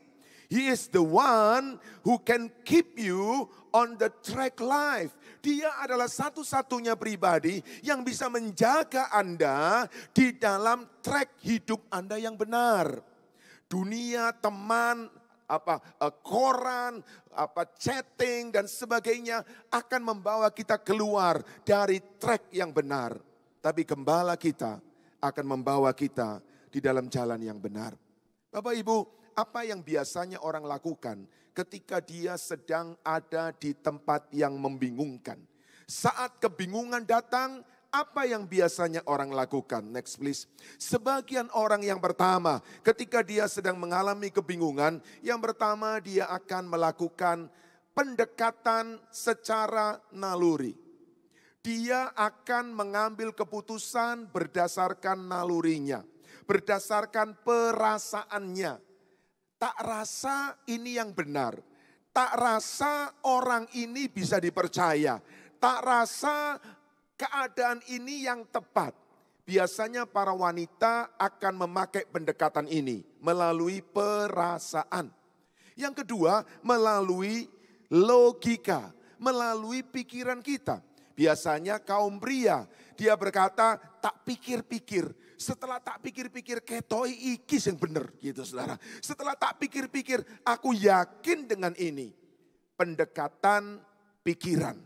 He is the one who can keep you on the track life. Dia adalah satu-satunya pribadi yang bisa menjaga Anda di dalam track hidup Anda yang benar. Dunia, teman, koran, chatting dan sebagainya akan membawa kita keluar dari track yang benar. Tapi gembala kita akan membawa kita di dalam jalan yang benar. Bapak Ibu, apa yang biasanya orang lakukan ketika dia sedang ada di tempat yang membingungkan? Saat kebingungan datang, apa yang biasanya orang lakukan? Next please. Sebagian orang yang pertama, ketika dia sedang mengalami kebingungan, yang pertama dia akan melakukan pendekatan secara naluri. Dia akan mengambil keputusan berdasarkan nalurinya, berdasarkan perasaannya. Tak rasa ini yang benar, tak rasa orang ini bisa dipercaya, tak rasa keadaan ini yang tepat. Biasanya para wanita akan memakai pendekatan ini melalui perasaan. Yang kedua, melalui logika, melalui pikiran kita. Biasanya kaum pria, dia berkata, tak pikir-pikir. Setelah tak pikir-pikir, ketoi iki yang benar gitu saudara. Setelah tak pikir-pikir, aku yakin dengan ini. Pendekatan pikiran.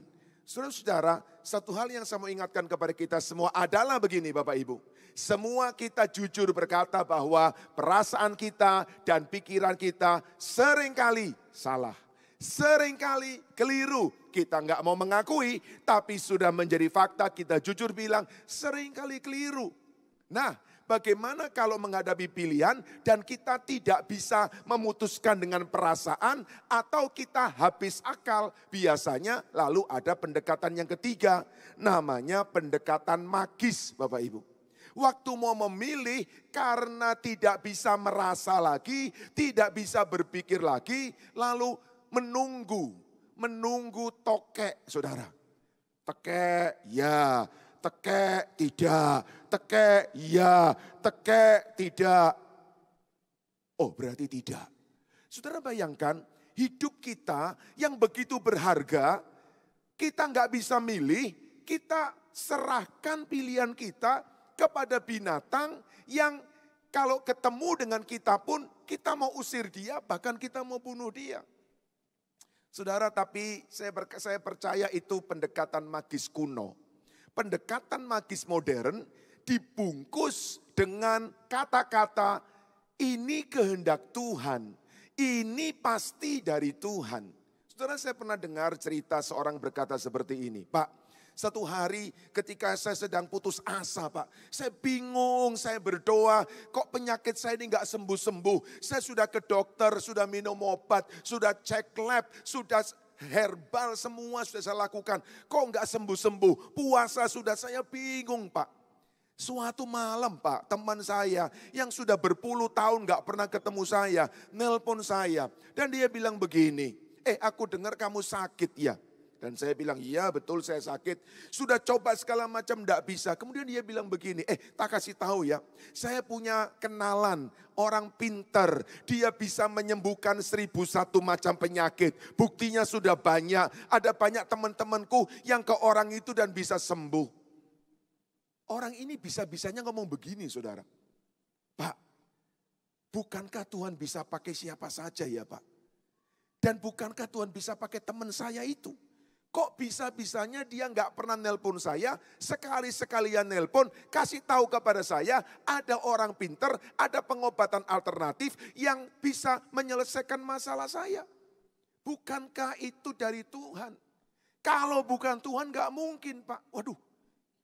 Saudara-saudara, satu hal yang saya mau ingatkan kepada kita semua adalah begini Bapak Ibu. Semua kita jujur berkata bahwa perasaan kita dan pikiran kita seringkali salah. Seringkali keliru, kita nggak mau mengakui, tapi sudah menjadi fakta, kita jujur bilang seringkali keliru. Nah, bagaimana kalau menghadapi pilihan dan kita tidak bisa memutuskan dengan perasaan atau kita habis akal? Biasanya lalu ada pendekatan yang ketiga, namanya pendekatan magis Bapak Ibu. Waktu mau memilih karena tidak bisa merasa lagi, tidak bisa berpikir lagi, lalu menunggu tokek saudara. Tekek ya, tekek tidak, tekek ya, tekek tidak. Oh berarti tidak. Saudara bayangkan hidup kita yang begitu berharga, kita nggak bisa milih, kita serahkan pilihan kita kepada binatang yang kalau ketemu dengan kita pun kita mau usir dia, bahkan kita mau bunuh dia. Saudara, tapi saya percaya itu pendekatan magis kuno. Pendekatan magis modern dibungkus dengan kata-kata ini kehendak Tuhan, ini pasti dari Tuhan. Saudara, saya pernah dengar cerita seorang berkata seperti ini, Pak. Satu hari ketika saya sedang putus asa Pak, saya bingung, saya berdoa, kok penyakit saya ini gak sembuh-sembuh. Saya sudah ke dokter, sudah minum obat, sudah cek lab, sudah herbal semua sudah saya lakukan. Kok gak sembuh-sembuh, puasa sudah, saya bingung Pak. Suatu malam Pak, teman saya yang sudah berpuluh tahun gak pernah ketemu saya, nelpon saya. Dan dia bilang begini, aku dengar kamu sakit ya. Dan saya bilang, iya betul saya sakit. Sudah coba segala macam enggak bisa. Kemudian dia bilang begini, tak kasih tahu ya. Saya punya kenalan orang pinter. Dia bisa menyembuhkan 1001 macam penyakit. Buktinya sudah banyak. Ada banyak teman-temanku yang ke orang itu dan bisa sembuh. Orang ini bisa-bisanya ngomong begini saudara. Pak, bukankah Tuhan bisa pakai siapa saja ya Pak? Dan bukankah Tuhan bisa pakai teman saya itu? Kok bisa-bisanya dia nggak pernah nelpon saya, sekali-sekalian nelpon, kasih tahu kepada saya ada orang pinter, ada pengobatan alternatif yang bisa menyelesaikan masalah saya. Bukankah itu dari Tuhan? Kalau bukan Tuhan nggak mungkin Pak. Waduh,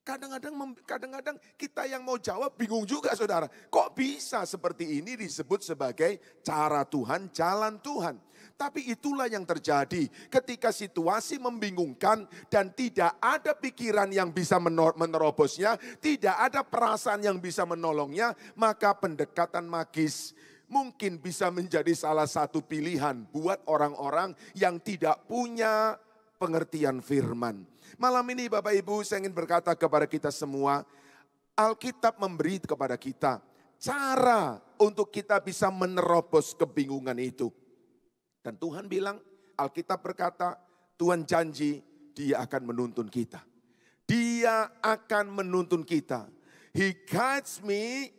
kadang-kadang kita yang mau jawab bingung juga saudara. Kok bisa seperti ini disebut sebagai cara Tuhan, jalan Tuhan. Tapi itulah yang terjadi ketika situasi membingungkan dan tidak ada pikiran yang bisa menerobosnya, tidak ada perasaan yang bisa menolongnya, maka pendekatan magis mungkin bisa menjadi salah satu pilihan buat orang-orang yang tidak punya pengertian firman. Malam ini Bapak Ibu saya ingin berkata kepada kita semua, Alkitab memberi kepada kita cara untuk kita bisa menerobos kebingungan itu. Dan Tuhan bilang, Alkitab berkata, Tuhan janji Dia akan menuntun kita. Dia akan menuntun kita. He guides me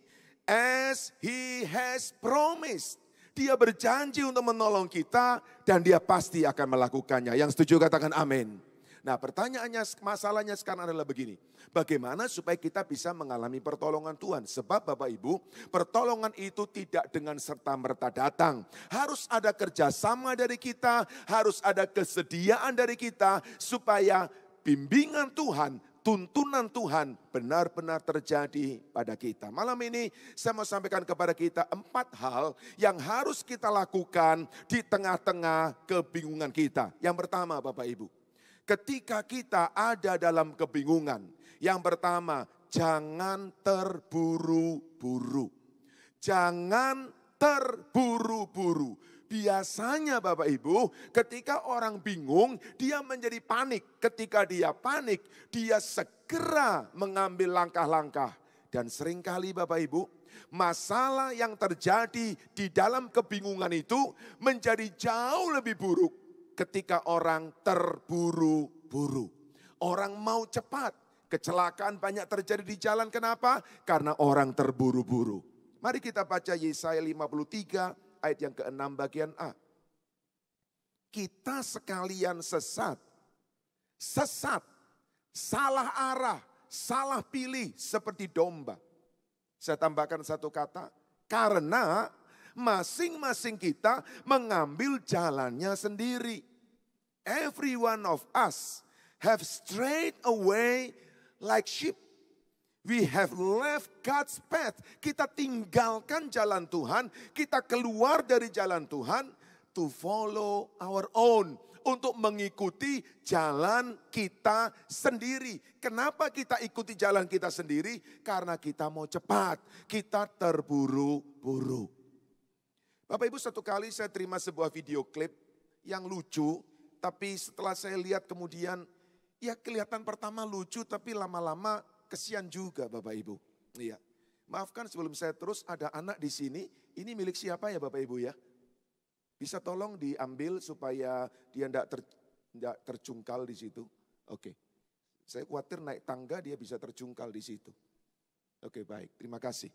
as He has promised. Dia berjanji untuk menolong kita dan Dia pasti akan melakukannya. Yang setuju katakan amin. Nah, pertanyaannya, masalahnya sekarang adalah begini. Bagaimana supaya kita bisa mengalami pertolongan Tuhan? Sebab Bapak Ibu, pertolongan itu tidak dengan serta-merta datang. Harus ada kerjasama dari kita, harus ada kesediaan dari kita, supaya bimbingan Tuhan, tuntunan Tuhan benar-benar terjadi pada kita. Malam ini saya mau sampaikan kepada kita 4 hal yang harus kita lakukan di tengah-tengah kebingungan kita. Yang pertama Bapak Ibu, ketika kita ada dalam kebingungan, yang pertama, jangan terburu-buru. Jangan terburu-buru. Biasanya Bapak Ibu, ketika orang bingung, dia menjadi panik. Ketika dia panik, dia segera mengambil langkah-langkah. Dan seringkali Bapak Ibu, masalah yang terjadi di dalam kebingungan itu menjadi jauh lebih buruk ketika orang terburu-buru. Orang mau cepat, kecelakaan banyak terjadi di jalan. Kenapa? Karena orang terburu-buru. Mari kita baca Yesaya 53 ayat yang ke-6 bagian A. Kita sekalian sesat, salah arah, salah pilih seperti domba. Saya tambahkan satu kata, karena masing-masing kita mengambil jalannya sendiri. Every one of us have strayed away like sheep. We have left God's path. Kita tinggalkan jalan Tuhan, kita keluar dari jalan Tuhan to follow our own. Untuk mengikuti jalan kita sendiri. Kenapa kita ikuti jalan kita sendiri? Karena kita mau cepat, kita terburu-buru. Bapak Ibu, satu kali saya terima sebuah video klip yang lucu. Tapi setelah saya lihat kemudian, ya kelihatan pertama lucu tapi lama-lama kesian juga Bapak Ibu. Iya. Maafkan sebelum saya terus, ada anak di sini. Ini milik siapa ya Bapak Ibu ya? Bisa tolong diambil supaya dia tidak terjungkal di situ. Oke. Saya khawatir naik tangga dia bisa terjungkal di situ. Oke, baik. Terima kasih.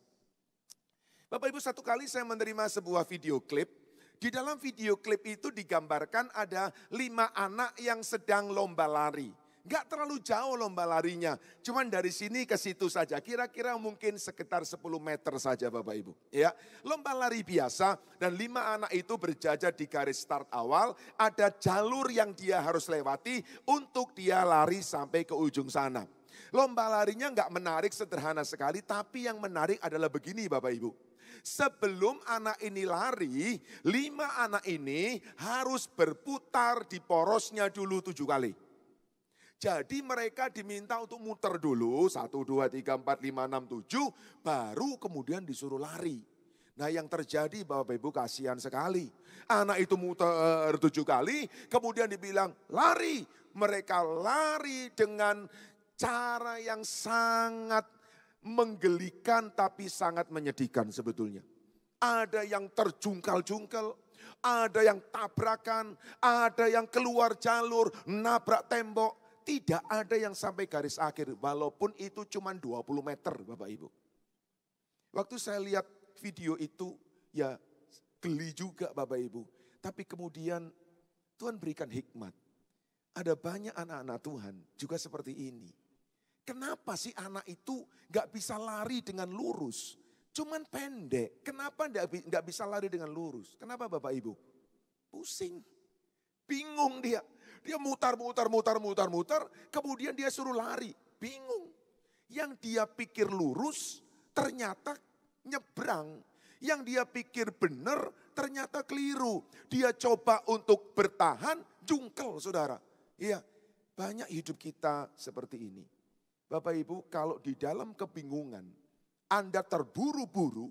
Bapak Ibu, satu kali saya menerima sebuah video klip. Di dalam video klip itu digambarkan ada 5 anak yang sedang lomba lari. Gak terlalu jauh lomba larinya, cuman dari sini ke situ saja. Kira-kira mungkin sekitar 10 meter saja Bapak Ibu. Ya, lomba lari biasa dan 5 anak itu berjajar di garis start awal. Ada jalur yang dia harus lewati untuk dia lari sampai ke ujung sana. Lomba larinya gak menarik, sederhana sekali, tapi yang menarik adalah begini Bapak Ibu. Sebelum anak ini lari, 5 anak ini harus berputar di porosnya dulu 7 kali. Jadi mereka diminta untuk muter dulu, 1, 2, 3, 4, 5, 6, 7, baru kemudian disuruh lari. Nah yang terjadi Bapak Ibu kasihan sekali. Anak itu muter 7 kali, kemudian dibilang lari. Mereka lari dengan cara yang sangat menggelikan tapi sangat menyedihkan sebetulnya. Ada yang terjungkal-jungkal, ada yang tabrakan, ada yang keluar jalur, nabrak tembok. Tidak ada yang sampai garis akhir, walaupun itu cuma 20 meter Bapak Ibu. Waktu saya lihat video itu, ya geli juga Bapak Ibu. Tapi kemudian Tuhan berikan hikmat. Ada banyak anak-anak Tuhan juga seperti ini. Kenapa sih anak itu gak bisa lari dengan lurus? Cuman pendek. Kenapa gak bisa lari dengan lurus? Kenapa Bapak Ibu? Pusing. Bingung dia. Dia mutar, kemudian dia suruh lari. Bingung. Yang dia pikir lurus, ternyata nyebrang. Yang dia pikir benar, ternyata keliru. Dia coba untuk bertahan, jungkel saudara. Iya, banyak hidup kita seperti ini. Bapak Ibu, kalau di dalam kebingungan, Anda terburu-buru,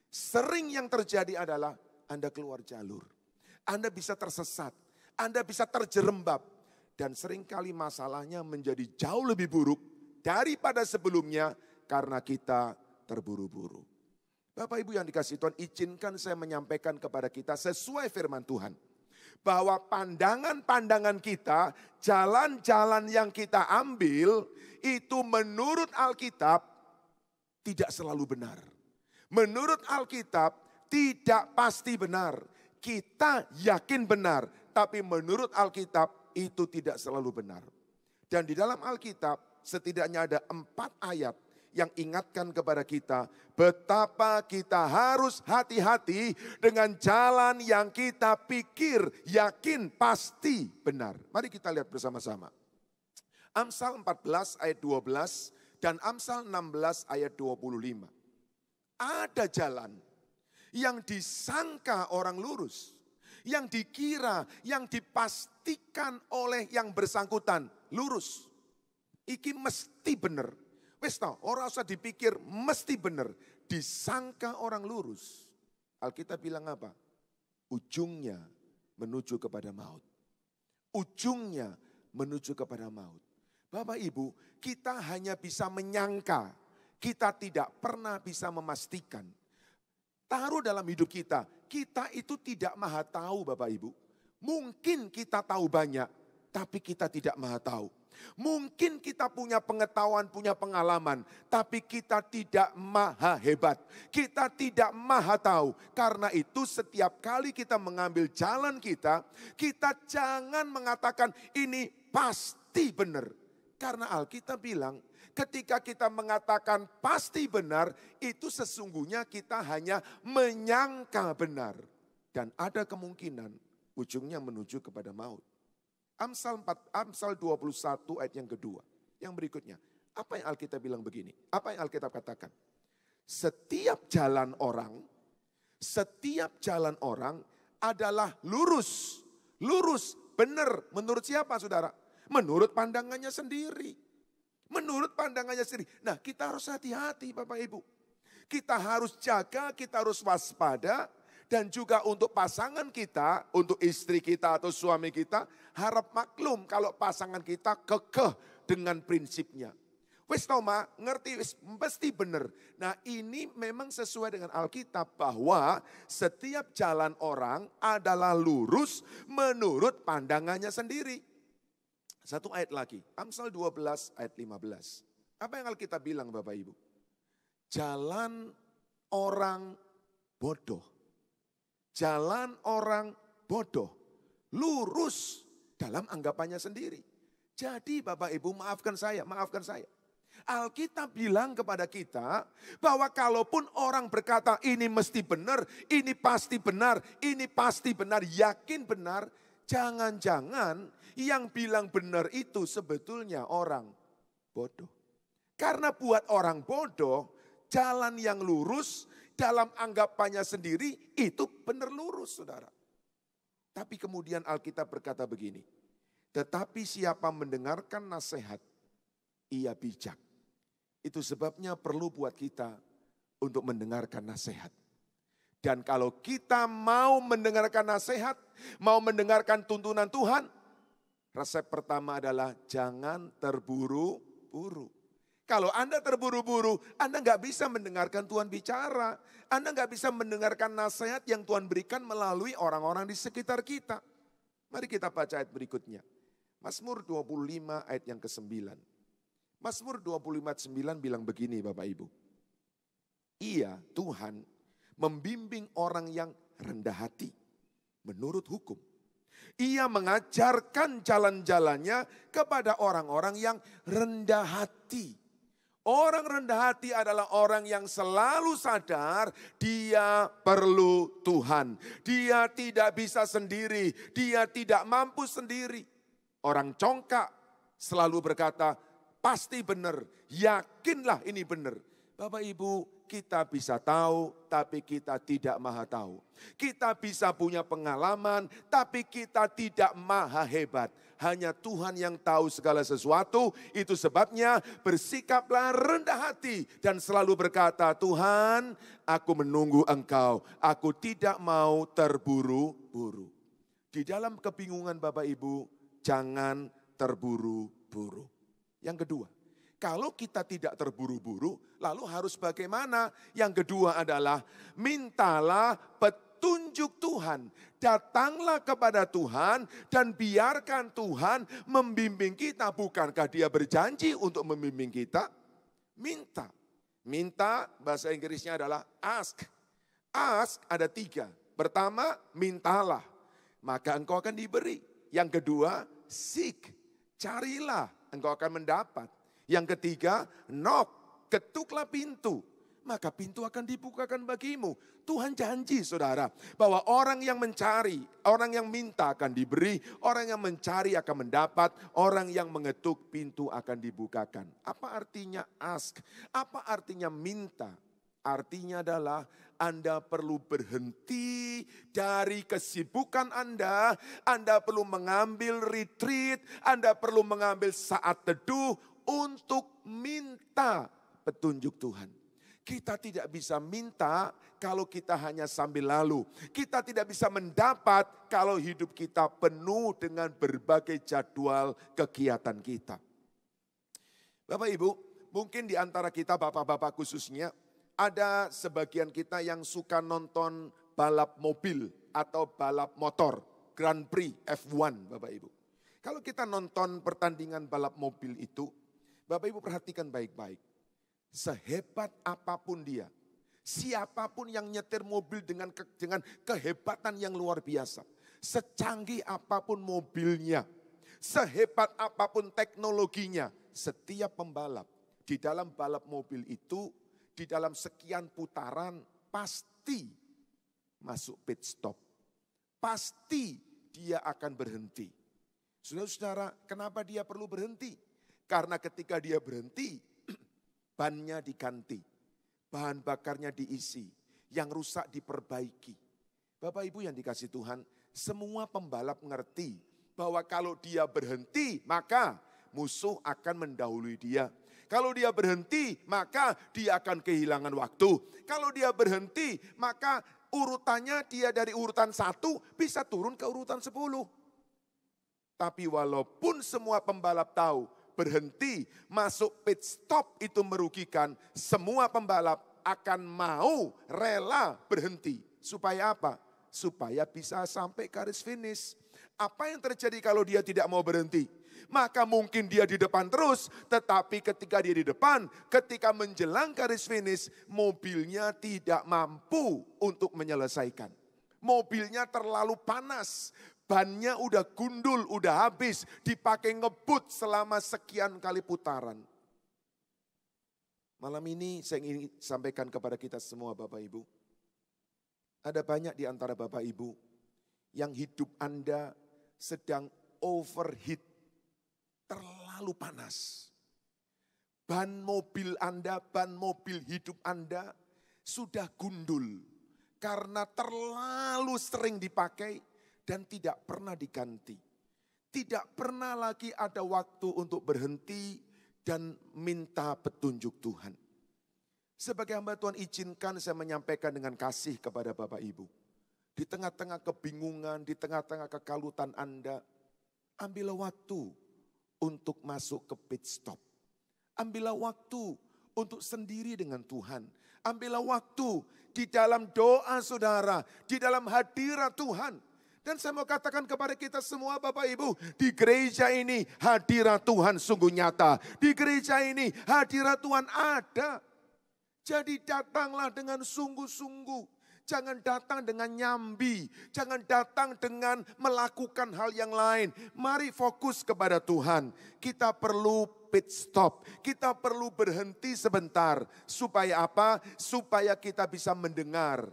sering yang terjadi adalah Anda keluar jalur. Anda bisa tersesat, Anda bisa terjerembab. Dan seringkali masalahnya menjadi jauh lebih buruk daripada sebelumnya karena kita terburu-buru. Bapak Ibu yang dikasihi Tuhan, izinkan saya menyampaikan kepada kita sesuai firman Tuhan. Bahwa pandangan-pandangan kita, jalan-jalan yang kita ambil, itu menurut Alkitab tidak selalu benar. Menurut Alkitab tidak pasti benar. Kita yakin benar, tapi menurut Alkitab itu tidak selalu benar. Dan di dalam Alkitab setidaknya ada 4 ayat yang ingatkan kepada kita betapa kita harus hati-hati dengan jalan yang kita pikir yakin pasti benar. Mari kita lihat bersama-sama. Amsal 14 ayat 12 dan Amsal 16 ayat 25. Ada jalan yang disangka orang lurus, yang dikira, yang dipastikan oleh yang bersangkutan lurus. Iki mesti benar. Wes tau, orang usah dipikir mesti benar. Disangka orang lurus. Alkitab bilang apa? Ujungnya menuju kepada maut. Ujungnya menuju kepada maut. Bapak Ibu, kita hanya bisa menyangka. Kita tidak pernah bisa memastikan. Taruh dalam hidup kita itu tidak maha tahu Bapak Ibu. Mungkin kita tahu banyak, tapi kita tidak maha tahu. Mungkin kita punya pengetahuan, punya pengalaman, tapi kita tidak maha hebat. Kita tidak maha tahu. Karena itu setiap kali kita mengambil jalan kita jangan mengatakan ini pasti benar. Karena Alkitab bilang ketika kita mengatakan pasti benar, itu sesungguhnya kita hanya menyangka benar. Dan ada kemungkinan ujungnya menuju kepada maut. Amsal 21 ayat yang kedua. Yang berikutnya. Apa yang Alkitab bilang begini? Apa yang Alkitab katakan? Setiap jalan orang adalah lurus. Lurus, benar. Menurut siapa saudara? Menurut pandangannya sendiri. Menurut pandangannya sendiri. Nah, kita harus hati-hati Bapak Ibu. Kita harus jaga, kita harus waspada. Dan juga untuk pasangan kita, untuk istri kita atau suami kita, harap maklum kalau pasangan kita kekeh dengan prinsipnya. Wes Toma, ngerti, wes mesti benar. Nah ini memang sesuai dengan Alkitab bahwa setiap jalan orang adalah lurus menurut pandangannya sendiri. Satu ayat lagi, Amsal 12 ayat 15. Apa yang Alkitab bilang Bapak Ibu? Jalan orang bodoh. Jalan orang bodoh, lurus dalam anggapannya sendiri. Jadi Bapak Ibu maafkan saya. Alkitab bilang kepada kita bahwa kalaupun orang berkata ini mesti benar, ini pasti benar, yakin benar. Jangan-jangan yang bilang benar itu sebetulnya orang bodoh. Karena buat orang bodoh, jalan yang lurus dalam anggapannya sendiri itu benar lurus saudara. Tapi kemudian Alkitab berkata begini. Tetapi siapa mendengarkan nasihat, ia bijak. Itu sebabnya perlu buat kita untuk mendengarkan nasihat. Dan kalau kita mau mendengarkan nasihat, mau mendengarkan tuntunan Tuhan, resep pertama adalah jangan terburu-buru. Kalau Anda terburu-buru, Anda nggak bisa mendengarkan Tuhan bicara. Anda nggak bisa mendengarkan nasihat yang Tuhan berikan melalui orang-orang di sekitar kita. Mari kita baca ayat berikutnya. Mazmur 25 ayat yang ke-9. Mazmur 25 ayat 9 bilang begini Bapak Ibu. Ia, Tuhan, membimbing orang yang rendah hati menurut hukum. Ia mengajarkan jalan-jalannya kepada orang-orang yang rendah hati. Orang rendah hati adalah orang yang selalu sadar dia perlu Tuhan. Dia tidak bisa sendiri, dia tidak mampu sendiri. Orang congkak selalu berkata, pasti benar, yakinlah ini benar. Bapak Ibu, kita bisa tahu tapi kita tidak maha tahu. Kita bisa punya pengalaman tapi kita tidak maha hebat. Hanya Tuhan yang tahu segala sesuatu. Itu sebabnya bersikaplah rendah hati dan selalu berkata, Tuhan aku menunggu Engkau. Aku tidak mau terburu-buru. Di dalam kebingungan Bapak Ibu, jangan terburu-buru. Yang kedua, Kalau kita tidak terburu-buru, lalu harus bagaimana? Yang kedua adalah mintalah petunjuk Tuhan. Datanglah kepada Tuhan dan biarkan Tuhan membimbing kita. Bukankah Dia berjanji untuk membimbing kita? Minta. Minta bahasa Inggrisnya adalah ask. Ask ada 3. Pertama, mintalah. Maka engkau akan diberi. Yang kedua, seek. Carilah, engkau akan mendapat. Yang ketiga, knock, ketuklah pintu. Maka pintu akan dibukakan bagimu. Tuhan janji saudara, bahwa orang yang mencari, orang yang minta akan diberi, orang yang mencari akan mendapat, orang yang mengetuk pintu akan dibukakan. Apa artinya ask? Apa artinya minta? Artinya adalah Anda perlu berhenti dari kesibukan Anda perlu mengambil retreat, Anda perlu mengambil saat teduh untuk minta petunjuk Tuhan. Kita tidak bisa minta kalau kita hanya sambil lalu. Kita tidak bisa mendapat kalau hidup kita penuh dengan berbagai jadwal kegiatan kita. Bapak Ibu, mungkin di antara kita bapak-bapak khususnya, ada sebagian kita yang suka nonton balap mobil atau balap motor, Grand Prix F1 Bapak Ibu. Kalau kita nonton pertandingan balap mobil itu, Bapak Ibu perhatikan baik-baik. Sehebat apapun dia, siapapun yang nyetir mobil dengan kehebatan yang luar biasa. Secanggih apapun mobilnya, sehebat apapun teknologinya, setiap pembalap di dalam balap mobil itu, di dalam sekian putaran pasti masuk pit stop. Pasti dia akan berhenti. Saudara-saudara, kenapa dia perlu berhenti? Karena ketika dia berhenti, bannya diganti, bahan bakarnya diisi, yang rusak diperbaiki. Bapak Ibu yang dikasih Tuhan, semua pembalap mengerti bahwa kalau dia berhenti, maka musuh akan mendahului dia. Kalau dia berhenti, maka dia akan kehilangan waktu. Kalau dia berhenti, maka urutannya dia dari urutan 1 bisa turun ke urutan 10. Tapi walaupun semua pembalap tahu, berhenti, masuk pit stop itu merugikan, semua pembalap akan mau rela berhenti. Supaya apa? Supaya bisa sampai garis finish. Apa yang terjadi kalau dia tidak mau berhenti? Maka mungkin dia di depan terus, tetapi ketika dia di depan, ketika menjelang garis finish, mobilnya tidak mampu untuk menyelesaikan. Mobilnya terlalu panas. Bannya udah gundul, udah habis, dipakai ngebut selama sekian kali putaran. Malam ini saya ingin sampaikan kepada kita semua Bapak Ibu. Ada banyak di antara Bapak Ibu yang hidup Anda sedang overheat, terlalu panas. Ban mobil Anda, ban mobil hidup Anda sudah gundul karena terlalu sering dipakai. Dan tidak pernah diganti. Tidak pernah lagi ada waktu untuk berhenti dan minta petunjuk Tuhan. Sebagai hamba Tuhan izinkan saya menyampaikan dengan kasih kepada Bapak Ibu. Di tengah-tengah kebingungan, di tengah-tengah kekalutan Anda, ambillah waktu untuk masuk ke pit stop. Ambillah waktu untuk sendiri dengan Tuhan. Ambillah waktu di dalam doa saudara, di dalam hadirat Tuhan. Dan saya mau katakan kepada kita semua Bapak Ibu, di gereja ini hadirat Tuhan sungguh nyata. Di gereja ini hadirat Tuhan ada. Jadi datanglah dengan sungguh-sungguh. Jangan datang dengan nyambi, jangan datang dengan melakukan hal yang lain. Mari fokus kepada Tuhan. Kita perlu pit stop, kita perlu berhenti sebentar. Supaya apa? Supaya kita bisa mendengar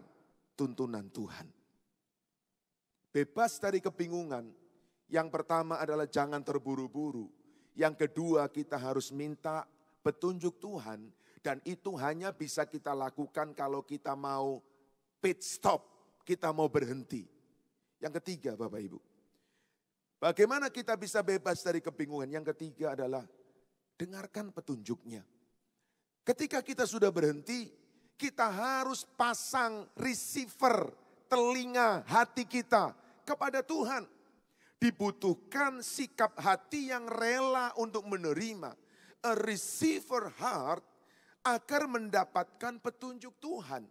tuntunan Tuhan. Bebas dari kebingungan. Yang pertama adalah jangan terburu-buru. Yang kedua kita harus minta petunjuk Tuhan. Dan itu hanya bisa kita lakukan kalau kita mau pit stop. Kita mau berhenti. Yang ketiga Bapak Ibu. Bagaimana kita bisa bebas dari kebingungan? Yang ketiga adalah dengarkan petunjuknya. Ketika kita sudah berhenti, kita harus pasang receiver telinga hati kita kepada Tuhan. Dibutuhkan sikap hati yang rela untuk menerima. A receiver heart agar mendapatkan petunjuk Tuhan.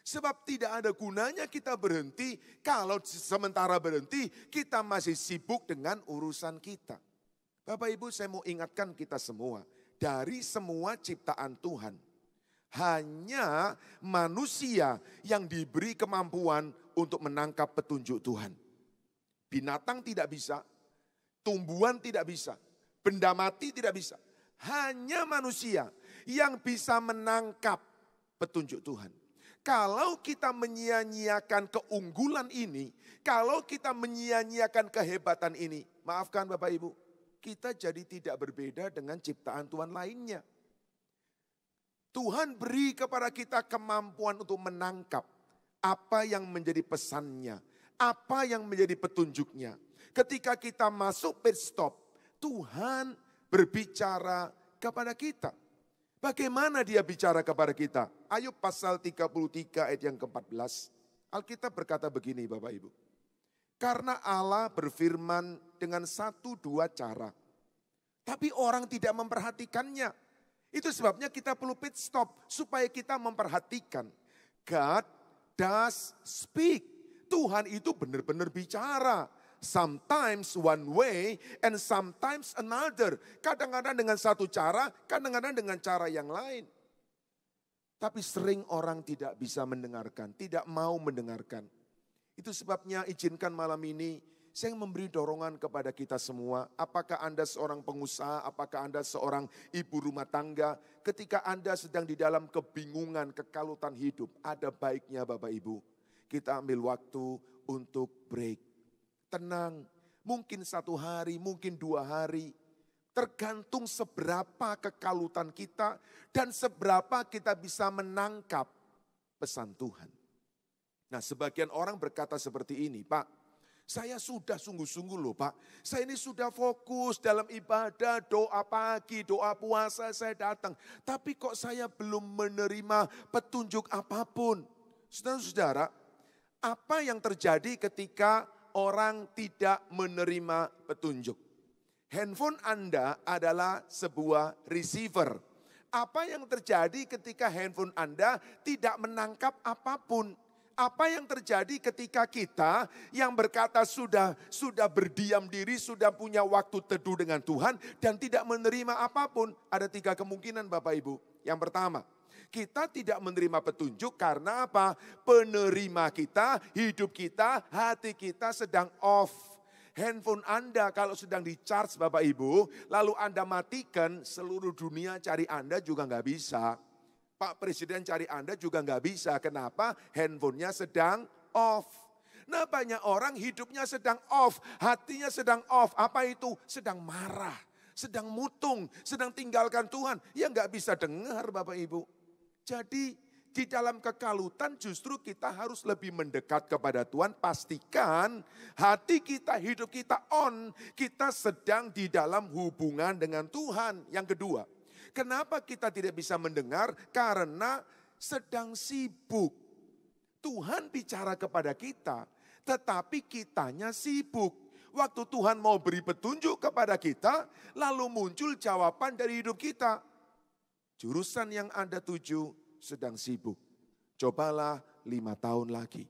Sebab tidak ada gunanya kita berhenti kalau sementara berhenti kita masih sibuk dengan urusan kita. Bapak Ibu, saya mau ingatkan kita semua, dari semua ciptaan Tuhan, hanya manusia yang diberi kemampuan untuk menangkap petunjuk Tuhan. Binatang tidak bisa, tumbuhan tidak bisa, benda mati tidak bisa. Hanya manusia yang bisa menangkap petunjuk Tuhan. Kalau kita menyia-nyiakan keunggulan ini, kalau kita menyia-nyiakan kehebatan ini, maafkan Bapak Ibu, kita jadi tidak berbeda dengan ciptaan Tuhan lainnya. Tuhan beri kepada kita kemampuan untuk menangkap apa yang menjadi pesannya, apa yang menjadi petunjuknya. Ketika kita masuk pit stop, Tuhan berbicara kepada kita. Bagaimana dia bicara kepada kita? Ayub pasal 33 ayat yang ke-14. Alkitab berkata begini Bapak Ibu. Karena Allah berfirman dengan 1-2 cara. Tapi orang tidak memperhatikannya. Itu sebabnya kita perlu pit stop supaya kita memperhatikan. God does speak. Tuhan itu benar-benar bicara. Sometimes one way and sometimes another. Kadang-kadang dengan satu cara, kadang-kadang dengan cara yang lain. Tapi sering orang tidak bisa mendengarkan, tidak mau mendengarkan. Itu sebabnya izinkan malam ini saya memberi dorongan kepada kita semua. Apakah Anda seorang pengusaha, apakah Anda seorang ibu rumah tangga. Ketika Anda sedang di dalam kebingungan, kekalutan hidup. Ada baiknya Bapak Ibu, kita ambil waktu untuk break. Tenang, mungkin 1 hari, mungkin 2 hari. Tergantung seberapa kekalutan kita dan seberapa kita bisa menangkap pesan Tuhan. Nah, sebagian orang berkata seperti ini, Pak, saya sudah sungguh-sungguh loh Pak. Saya ini sudah fokus dalam ibadah, doa pagi, doa puasa saya datang. Tapi kok saya belum menerima petunjuk apapun. Saudara-saudara, apa yang terjadi ketika orang tidak menerima petunjuk? Handphone Anda adalah sebuah receiver. Apa yang terjadi ketika handphone Anda tidak menangkap apapun? Apa yang terjadi ketika kita yang berkata sudah berdiam diri, sudah punya waktu teduh dengan Tuhan dan tidak menerima apapun? Ada 3 kemungkinan Bapak Ibu. Yang pertama, kita tidak menerima petunjuk karena apa? Penerima kita, hidup kita, hati kita sedang off. Handphone Anda kalau sedang di-charge Bapak Ibu, lalu Anda matikan, seluruh dunia cari Anda juga nggak bisa. Pak Presiden cari Anda juga nggak bisa. Kenapa? Handphonenya sedang off. Nah, banyak orang hidupnya sedang off, hatinya sedang off. Apa itu? Sedang marah, sedang mutung, sedang tinggalkan Tuhan. Ya nggak bisa dengar Bapak Ibu. Jadi di dalam kekalutan justru kita harus lebih mendekat kepada Tuhan. Pastikan hati kita, hidup kita on. Kita sedang di dalam hubungan dengan Tuhan. Yang kedua, kenapa kita tidak bisa mendengar? Karena sedang sibuk. Tuhan bicara kepada kita, tetapi kitanya sibuk. Waktu Tuhan mau beri petunjuk kepada kita, lalu muncul jawaban dari hidup kita. Jurusan yang Anda tuju sedang sibuk. Cobalah 5 tahun lagi.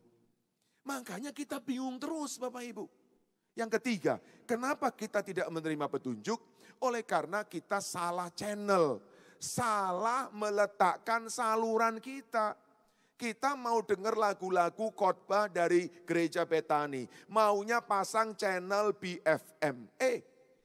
Makanya kita bingung terus Bapak Ibu. Yang ketiga, kenapa kita tidak menerima petunjuk? Oleh karena kita salah channel. Salah meletakkan saluran kita. Kita mau dengar lagu-lagu khotbah dari Gereja Betani. Maunya pasang channel BFM.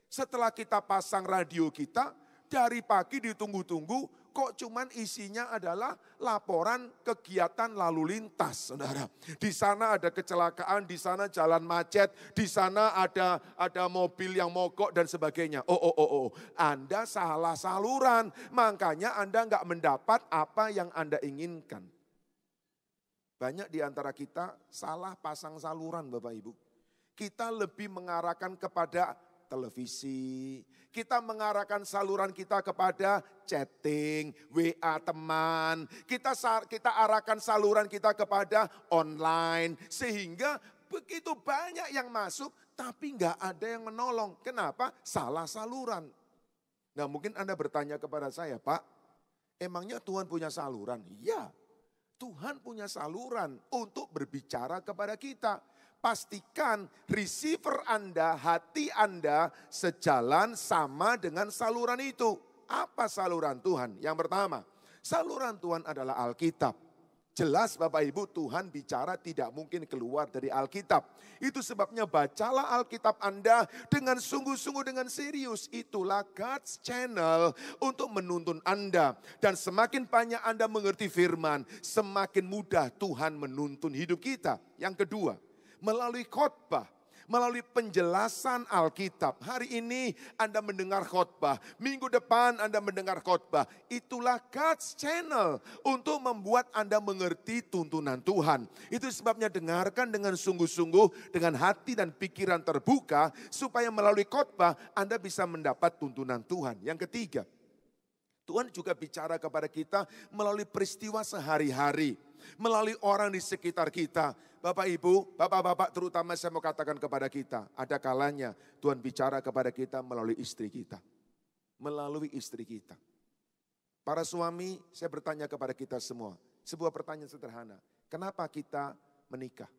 Setelah kita pasang radio kita, dari pagi ditunggu-tunggu, kok cuman isinya adalah laporan kegiatan lalu lintas, saudara. Di sana ada kecelakaan, di sana jalan macet, di sana ada mobil yang mogok dan sebagainya. Anda salah saluran, makanya Anda nggak mendapat apa yang Anda inginkan. Banyak di antara kita salah pasang saluran Bapak Ibu. Kita lebih mengarahkan kepada televisi, kita mengarahkan saluran kita kepada chatting, WA teman, kita arahkan saluran kita kepada online, sehingga begitu banyak yang masuk, tapi nggak ada yang menolong. Kenapa? Salah saluran. Nah mungkin Anda bertanya kepada saya, Pak, emangnya Tuhan punya saluran? Iya, Tuhan punya saluran untuk berbicara kepada kita. Pastikan receiver Anda, hati Anda sejalan sama dengan saluran itu. Apa saluran Tuhan? Yang pertama, saluran Tuhan adalah Alkitab. Jelas Bapak Ibu, Tuhan bicara tidak mungkin keluar dari Alkitab. Itu sebabnya bacalah Alkitab Anda dengan sungguh-sungguh, dengan serius. Itulah God's channel untuk menuntun Anda. Dan semakin banyak Anda mengerti firman, semakin mudah Tuhan menuntun hidup kita. Yang kedua, melalui khotbah. Melalui penjelasan Alkitab. Hari ini Anda mendengar khotbah. Minggu depan Anda mendengar khotbah. Itulah God's channel untuk membuat Anda mengerti tuntunan Tuhan. Itu sebabnya dengarkan dengan sungguh-sungguh, dengan hati dan pikiran terbuka, supaya melalui khotbah Anda bisa mendapat tuntunan Tuhan. Yang ketiga, Tuhan juga bicara kepada kita melalui peristiwa sehari-hari. Melalui orang di sekitar kita. Bapak Ibu, Bapak-Bapak terutama saya mau katakan kepada kita. Ada kalanya Tuhan bicara kepada kita melalui istri kita. Melalui istri kita. Para suami, saya bertanya kepada kita semua. Sebuah pertanyaan sederhana. Kenapa kita menikah?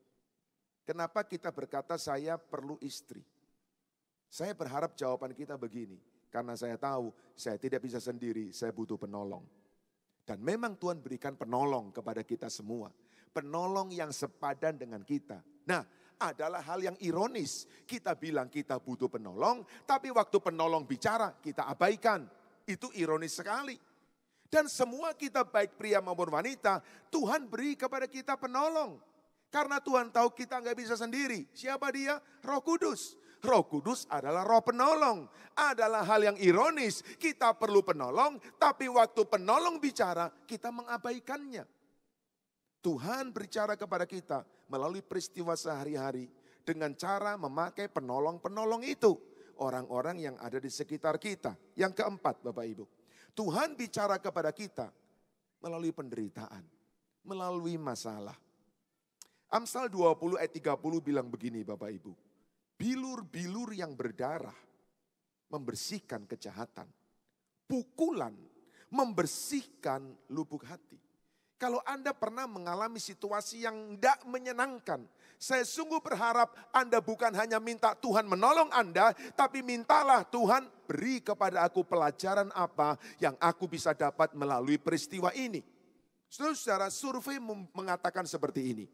Kenapa kita berkata saya perlu istri? Saya berharap jawaban kita begini. Karena saya tahu saya tidak bisa sendiri, saya butuh penolong. Dan memang Tuhan berikan penolong kepada kita semua. Penolong yang sepadan dengan kita. Nah, adalah hal yang ironis. Kita bilang kita butuh penolong, tapi waktu penolong bicara kita abaikan. Itu ironis sekali. Dan semua kita baik pria maupun wanita, Tuhan beri kepada kita penolong. Karena Tuhan tahu kita nggak bisa sendiri. Siapa dia? Roh Kudus. Roh Kudus adalah roh penolong. Adalah hal yang ironis. Kita perlu penolong, tapi waktu penolong bicara, kita mengabaikannya. Tuhan berbicara kepada kita melalui peristiwa sehari-hari dengan cara memakai penolong-penolong itu. Orang-orang yang ada di sekitar kita. Yang keempat Bapak Ibu. Tuhan bicara kepada kita melalui penderitaan. Melalui masalah. Amsal 20 ayat 30 bilang begini Bapak Ibu. Bilur-bilur yang berdarah membersihkan kejahatan. Pukulan membersihkan lubuk hati. Kalau Anda pernah mengalami situasi yang tidak menyenangkan, saya sungguh berharap Anda bukan hanya minta Tuhan menolong Anda, tapi mintalah Tuhan beri kepada aku pelajaran apa yang aku bisa dapat melalui peristiwa ini. Saudara-saudara, survei mengatakan seperti ini.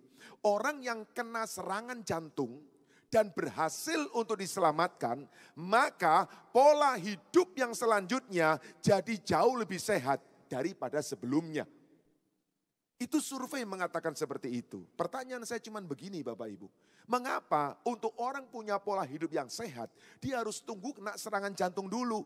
Orang yang kena serangan jantung dan berhasil untuk diselamatkan, maka pola hidup yang selanjutnya jadi jauh lebih sehat daripada sebelumnya. Itu survei mengatakan seperti itu. Pertanyaan saya cuma begini Bapak Ibu. Mengapa untuk orang punya pola hidup yang sehat, dia harus tunggu kena serangan jantung dulu?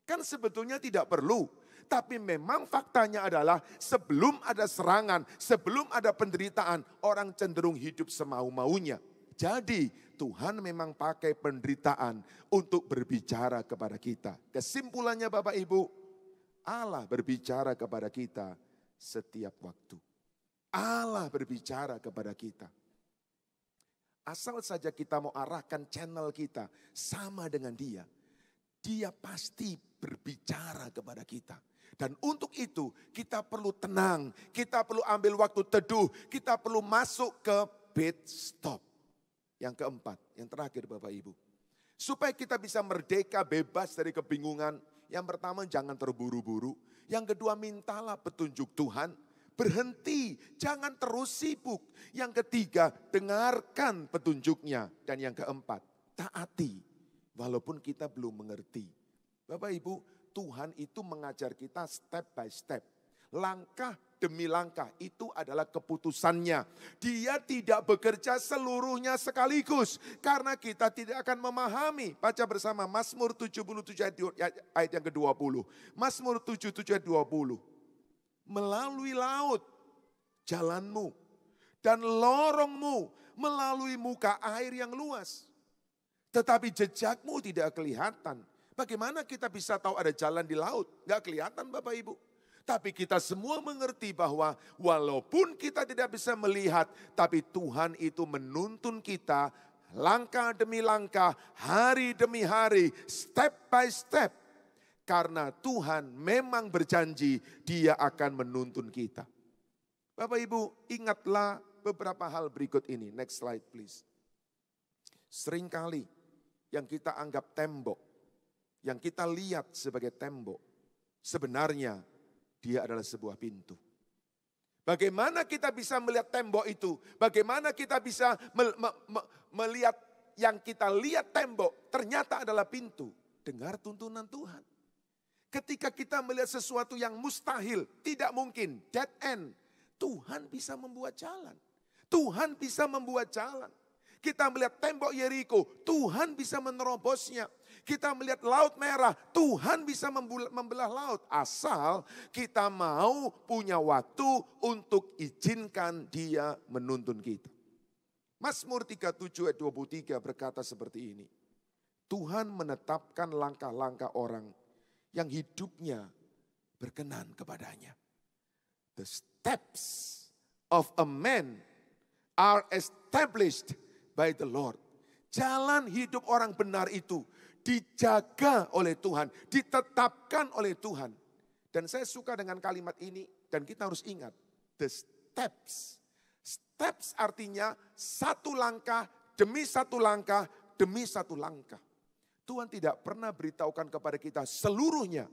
Kan sebetulnya tidak perlu. Tapi memang faktanya adalah sebelum ada serangan, sebelum ada penderitaan, orang cenderung hidup semau-maunya. Jadi Tuhan memang pakai penderitaan untuk berbicara kepada kita. Kesimpulannya Bapak Ibu, Allah berbicara kepada kita setiap waktu. Allah berbicara kepada kita. Asal saja kita mau arahkan channel kita sama dengan Dia. Dia pasti berbicara kepada kita. Dan untuk itu kita perlu tenang, kita perlu ambil waktu teduh, kita perlu masuk ke pit stop. Yang keempat, yang terakhir Bapak Ibu. Supaya kita bisa merdeka bebas dari kebingungan. Yang pertama jangan terburu-buru. Yang kedua mintalah petunjuk Tuhan. Berhenti, jangan terus sibuk. Yang ketiga dengarkan petunjuknya. Dan yang keempat taati. Walaupun kita belum mengerti. Bapak Ibu, Tuhan itu mengajar kita step by step. Langkah demi langkah itu adalah keputusannya. Dia tidak bekerja seluruhnya sekaligus. Karena kita tidak akan memahami. Baca bersama Mazmur 77 ayat yang ke-20. Mazmur 77 ayat 20. Melalui laut jalanmu dan lorongmu melalui muka air yang luas. Tetapi jejakmu tidak kelihatan. Bagaimana kita bisa tahu ada jalan di laut? Gak kelihatan Bapak Ibu. Tapi kita semua mengerti bahwa walaupun kita tidak bisa melihat, tapi Tuhan itu menuntun kita langkah demi langkah, hari demi hari, step by step. Karena Tuhan memang berjanji Dia akan menuntun kita. Bapak Ibu, ingatlah beberapa hal berikut ini. Next slide please. Seringkali yang kita anggap tembok, yang kita lihat sebagai tembok, sebenarnya dia adalah sebuah pintu. Bagaimana kita bisa melihat tembok itu? Bagaimana kita bisa melihat yang kita lihat tembok ternyata adalah pintu? Dengar tuntunan Tuhan. Ketika kita melihat sesuatu yang mustahil, tidak mungkin, dead end, Tuhan bisa membuat jalan. Tuhan bisa membuat jalan. Kita melihat tembok Yeriko, Tuhan bisa menerobosnya. Kita melihat laut merah, Tuhan bisa membelah laut. Asal kita mau punya waktu untuk izinkan Dia menuntun kita. Mazmur 37 ayat 23 berkata seperti ini. Tuhan menetapkan langkah-langkah orang yang hidupnya berkenan kepadanya. The steps of a man are established by the Lord. Jalan hidup orang benar itu dijaga oleh Tuhan, ditetapkan oleh Tuhan. Dan saya suka dengan kalimat ini dan kita harus ingat, the steps. Steps artinya satu langkah demi satu langkah demi satu langkah. Tuhan tidak pernah beritahukan kepada kita seluruhnya.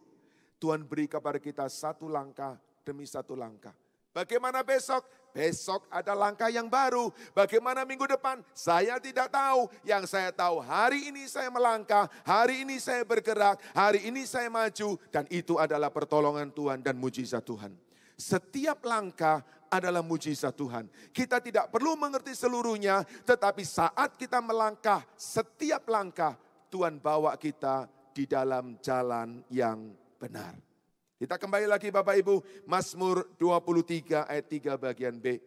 Tuhan beri kepada kita satu langkah demi satu langkah. Bagaimana besok? Besok ada langkah yang baru. Bagaimana minggu depan? Saya tidak tahu. Yang saya tahu hari ini saya melangkah, hari ini saya bergerak, hari ini saya maju. Dan itu adalah pertolongan Tuhan dan mujizat Tuhan. Setiap langkah adalah mujizat Tuhan. Kita tidak perlu mengerti seluruhnya, tetapi saat kita melangkah, setiap langkah Tuhan bawa kita di dalam jalan yang benar. Kita kembali lagi Bapak Ibu, Mazmur 23 ayat 3 bagian B.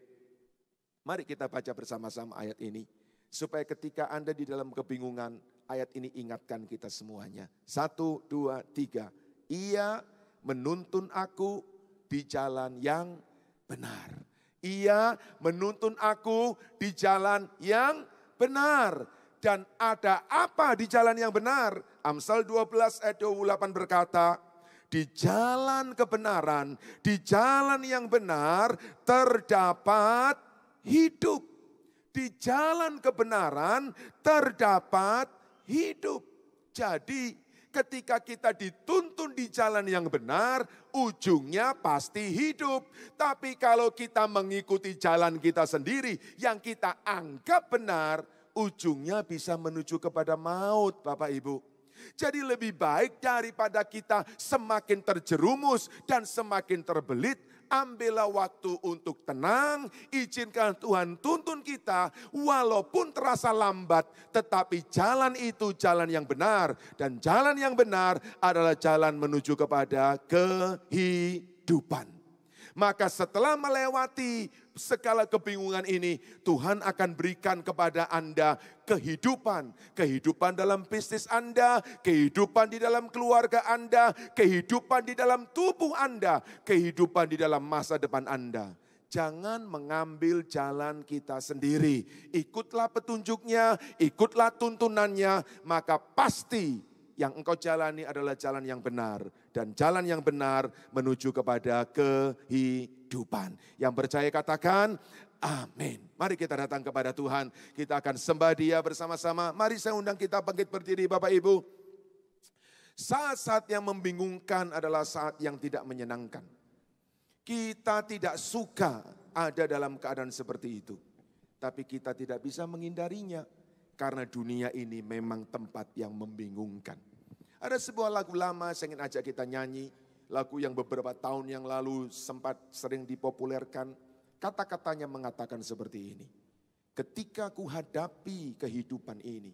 Mari kita baca bersama-sama ayat ini. Supaya ketika Anda di dalam kebingungan, ayat ini ingatkan kita semuanya. 1, 2, 3. Ia menuntun aku di jalan yang benar. Ia menuntun aku di jalan yang benar. Dan ada apa di jalan yang benar? Amsal 12 ayat 28 berkata, di jalan kebenaran, di jalan yang benar terdapat hidup. Di jalan kebenaran terdapat hidup. Jadi ketika kita dituntun di jalan yang benar, ujungnya pasti hidup. Tapi kalau kita mengikuti jalan kita sendiri yang kita anggap benar, ujungnya bisa menuju kepada maut Bapak Ibu. Jadi lebih baik daripada kita semakin terjerumus dan semakin terbelit, ambillah waktu untuk tenang, izinkan Tuhan tuntun kita, walaupun terasa lambat, tetapi jalan itu jalan yang benar. Dan jalan yang benar adalah jalan menuju kepada kehidupan. Maka setelah melewati segala kebingungan ini, Tuhan akan berikan kepada Anda kehidupan. Kehidupan dalam bisnis Anda, kehidupan di dalam keluarga Anda, kehidupan di dalam tubuh Anda, kehidupan di dalam masa depan Anda. Jangan mengambil jalan kita sendiri. Ikutlah petunjuknya, ikutlah tuntunannya, maka pasti yang engkau jalani adalah jalan yang benar. Dan jalan yang benar menuju kepada kehidupan. Yang percaya katakan, amin. Mari kita datang kepada Tuhan. Kita akan sembah Dia bersama-sama. Mari saya undang kita bangkit berdiri Bapak Ibu. Saat-saat yang membingungkan adalah saat yang tidak menyenangkan. Kita tidak suka ada dalam keadaan seperti itu. Tapi kita tidak bisa menghindarinya. Karena dunia ini memang tempat yang membingungkan. Ada sebuah lagu lama saya ingin ajak kita nyanyi. Lagu yang beberapa tahun yang lalu sempat sering dipopulerkan. Kata-katanya mengatakan seperti ini. Ketika ku hadapi kehidupan ini.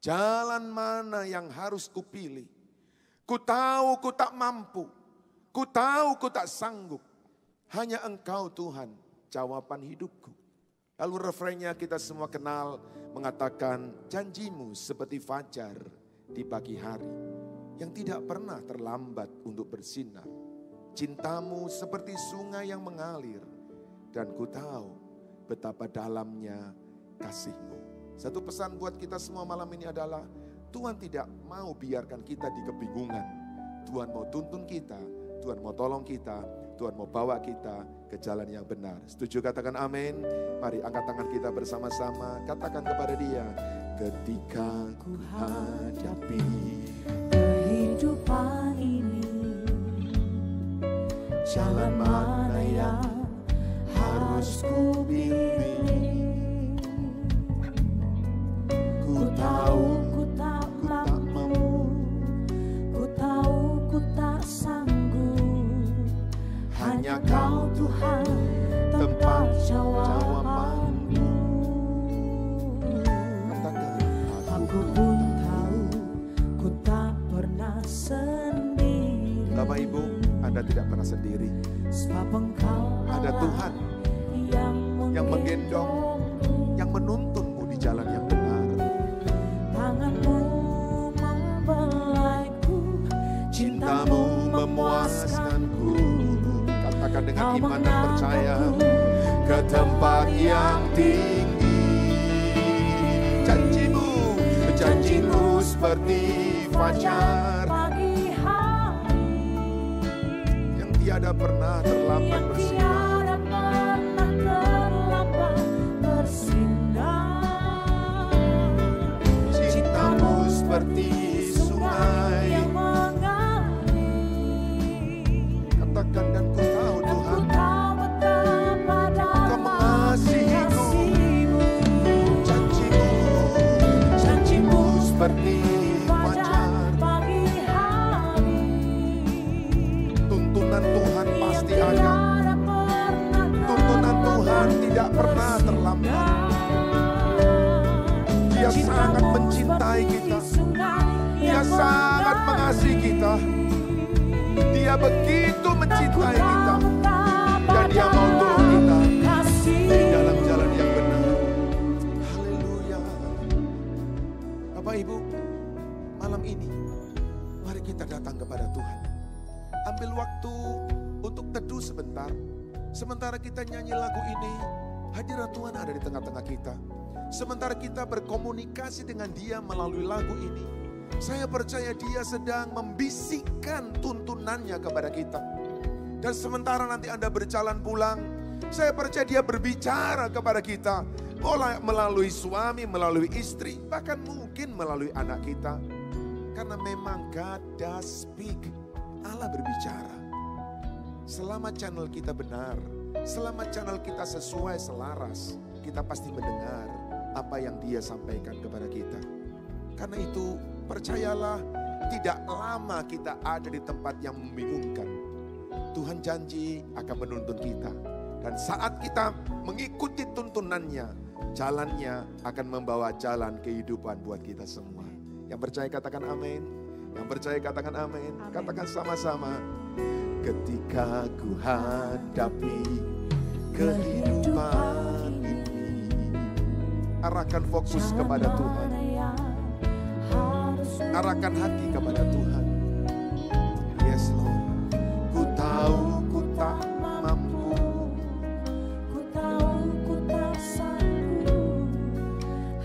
Jalan mana yang harus kupilih. Ku tahu ku tak mampu. Ku tahu ku tak sanggup. Hanya Engkau Tuhan jawaban hidupku. Lalu refrennya kita semua kenal mengatakan janjimu seperti fajar di pagi hari yang tidak pernah terlambat untuk bersinar. Cintamu seperti sungai yang mengalir dan ku tahu betapa dalamnya kasihmu. Satu pesan buat kita semua malam ini adalah Tuhan tidak mau biarkan kita di kebingungan. Tuhan mau tuntun kita, Tuhan mau tolong kita, Tuhan mau bawa kita ke jalan yang benar. Setuju? Katakan amin. Mari angkat tangan kita bersama-sama. Katakan kepada Dia, ketika ku hadapi kehidupan ini, jalan mana yang harus ku pilih? Ku tahu ku tak mampu, ku tahu ku tak sanggup. Hanya Kau Tuhan tempat jawabanku. Katakan, Aku pun tahu ku tak pernah sendiri. Bapak Ibu, Anda tidak pernah sendiri. Sebab Engkau Ada Tuhan yang menggendong, yang menuntunmu di jalan yang benar. Tanganmu membelaiku, Cintamu memuaskanku. Katakan dengan iman dan percaya, ke tempat yang tinggi. Janjimu seperti fajar pagi hari, yang tiada pernah terlambat yang bersinar. tiada pernah terlambat bersinar. Cintamu seperti sungai. yang mengalir. Katakan, dan ku tahu Ku Tuhan, tahu betapa Kau mengasihiku. kasih-Mu. Janjimu seperti fajar. Pagi hari, Tuntunan Tuhan pasti ada. Tuntunan Tuhan tidak pernah terlambat. Dia sangat mencintai kita. Dia sangat mengasihi kita. Dia begitu mencintai kita. Dan Dia mau tolong kita di dalam jalan yang benar. Haleluya. Bapak Ibu, malam ini mari kita datang kepada Tuhan. Ambil waktu untuk teduh sebentar. Sementara kita nyanyi lagu ini, hadirat Tuhan ada di tengah-tengah kita. Sementara kita berkomunikasi dengan Dia melalui lagu ini, saya percaya Dia sedang membisikkan tuntunannya kepada kita. Dan sementara nanti Anda berjalan pulang, saya percaya Dia berbicara kepada kita melalui suami, melalui istri, bahkan mungkin melalui anak kita. Karena memang God does speak. Allah berbicara. Selama channel kita benar, selama channel kita sesuai selaras, kita pasti mendengar apa yang Dia sampaikan kepada kita. Karena itu percayalah, tidak lama kita ada di tempat yang membingungkan. Tuhan janji akan menuntun kita. Dan saat kita mengikuti tuntunannya, jalannya akan membawa jalan kehidupan buat kita semua. Yang percaya katakan amin. Yang percaya katakan amin. Katakan sama-sama. Ketika ku hadapi kehidupan ini, arahkan fokus kepada Tuhan. Arahkan hati kepada Tuhan. Yes Lord. Ku tahu ku tak mampu, Ku tahu ku tak sanggup.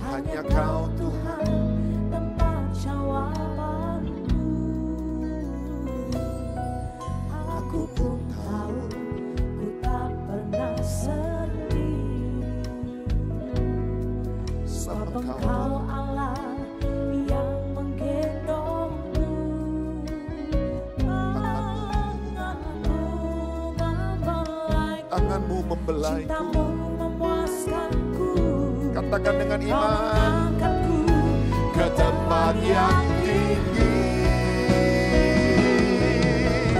hanya Kau Tuhan tempat jawabanku. Aku pun tahu ku tak pernah sendiri. Sebab Engkau Allah yang menggendongku. tanganmu membelaiku. Cintamu memuaskanku. Katakan dengan iman. Mengangkatku Ke tempat yang tinggi.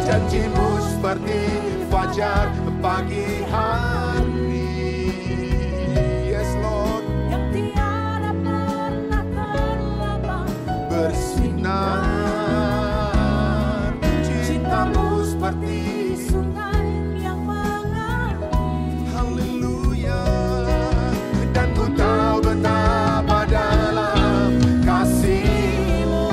Janjimu seperti fajar pagi hari. Yes Lord. yang tiada pernah terlambat Bersinar. Cintamu seperti sungai yang mengalir. haleluya. Dan ku tahu betapa dalam kasih-Mu.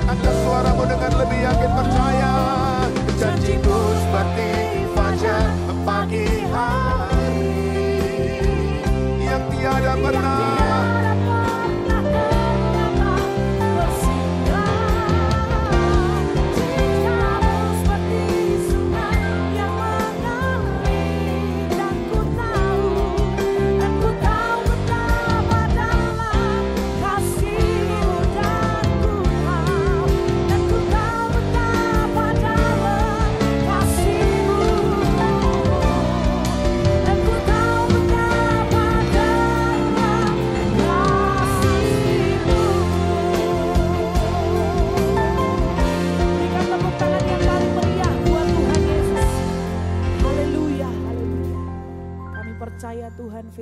Angkat suaramu dengan lebih yakin percaya. Janjimu seperti fajar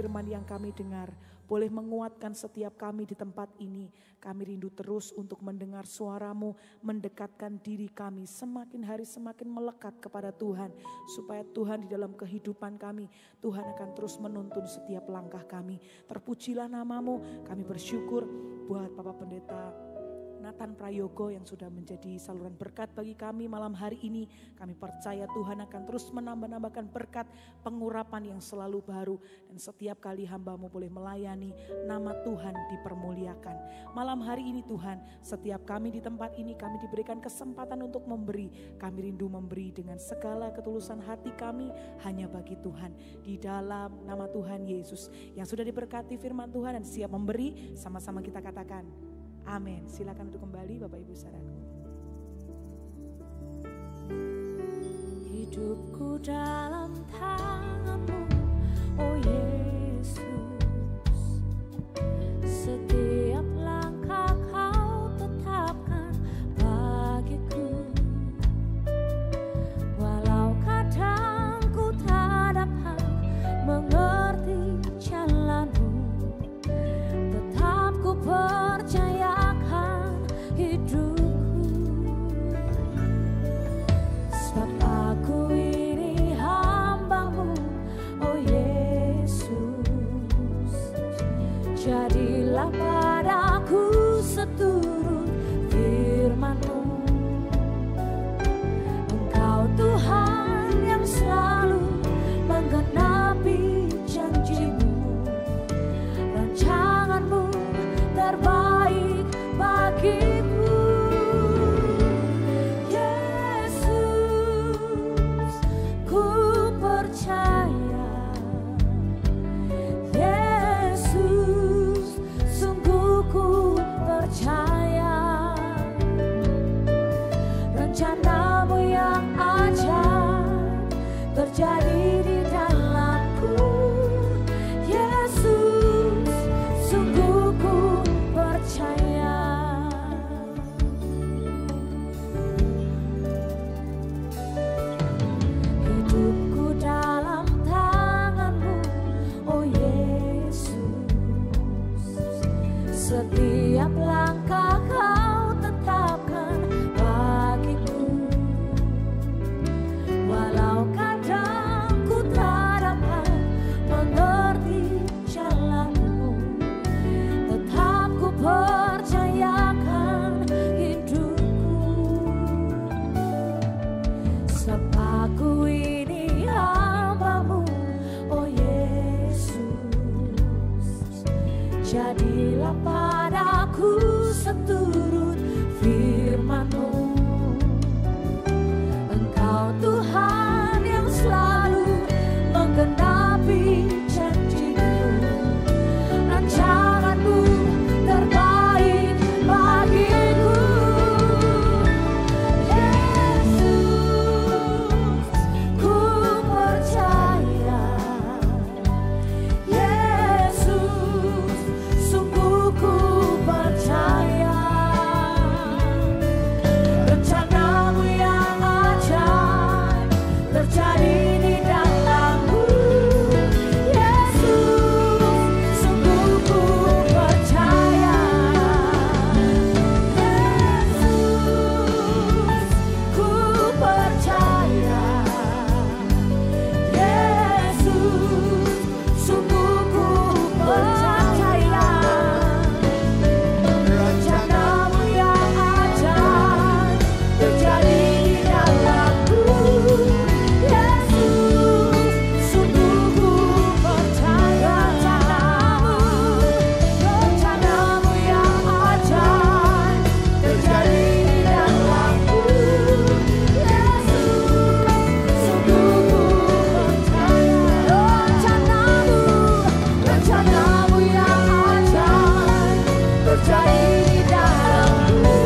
firman yang kami dengar boleh menguatkan setiap kami di tempat ini. Kami rindu terus untuk mendengar suara-Mu, mendekatkan diri kami semakin hari semakin melekat kepada Tuhan. Supaya Tuhan di dalam kehidupan kami, Tuhan akan terus menuntun setiap langkah kami. Terpujilah nama-Mu, kami bersyukur buat Bapak Pendeta Nathan Prayogo yang sudah menjadi saluran berkat bagi kami malam hari ini. Kami percaya Tuhan akan terus menambah-nambahkan berkat, pengurapan yang selalu baru. Dan setiap kali hamba-Mu boleh melayani, nama Tuhan dipermuliakan. Malam hari ini Tuhan, setiap kami di tempat ini kami diberikan kesempatan untuk memberi. Kami rindu memberi dengan segala ketulusan hati kami hanya bagi Tuhan. Di dalam nama Tuhan Yesus yang sudah diberkati firman Tuhan dan siap memberi, sama-sama kita katakan amin. Silakan untuk kembali Bapak Ibu saudaraku. Hidupku dalam tangan-Mu, oh Yesus. Setiap langkah Kau tetapkan bagiku. Walau kadang ku tak dapat mengerti jalan-Mu, tetap ku percayakan hidupku. Sebab aku ini hamba-Mu, oh Yesus. Jadilah padaku seturut firman-Mu. Engkau Tuhan yang selalu menggenapi janji-Mu. Rancangan-Mu terbaik bagiku. Yesus, ku percaya. Yesus, sungguh ku percaya. Rencana-Mu yang ajaib terjadi di dalamku. Yesus, sungguh ku percaya. Hidupku dalam tangan-Mu, oh Yesus. Setiap langkah Kau tetapkan bagiku. Walau kadang ku tak dapat mengerti jalan-Mu, tetap ku percayakan hidupku. Sebab aku ini hamba-Mu, oh Yesus. Jadilah padaku seturut firman-Mu. Engkau Tuhan yang selalu menggenapi janji-Mu. Rancangan-Mu terbaik bagiku. Yesus, ku percaya. Yesus, sungguh ku percaya. Rencana-Mu yang ajaib terjadi di dalamku. Yesus, sungguh ku percaya. Yesus, ku percaya. Yesus, sungguh ku percaya. Rencana-Mu yang ajaib terjadi di dalamku. Yesus, sungguh ku percaya. Rencana-Mu yang ajaib terjadi di dalamku. Yesus, sungguh ku percaya. Rencana-Mu yang ajaib terjadi di dalamku.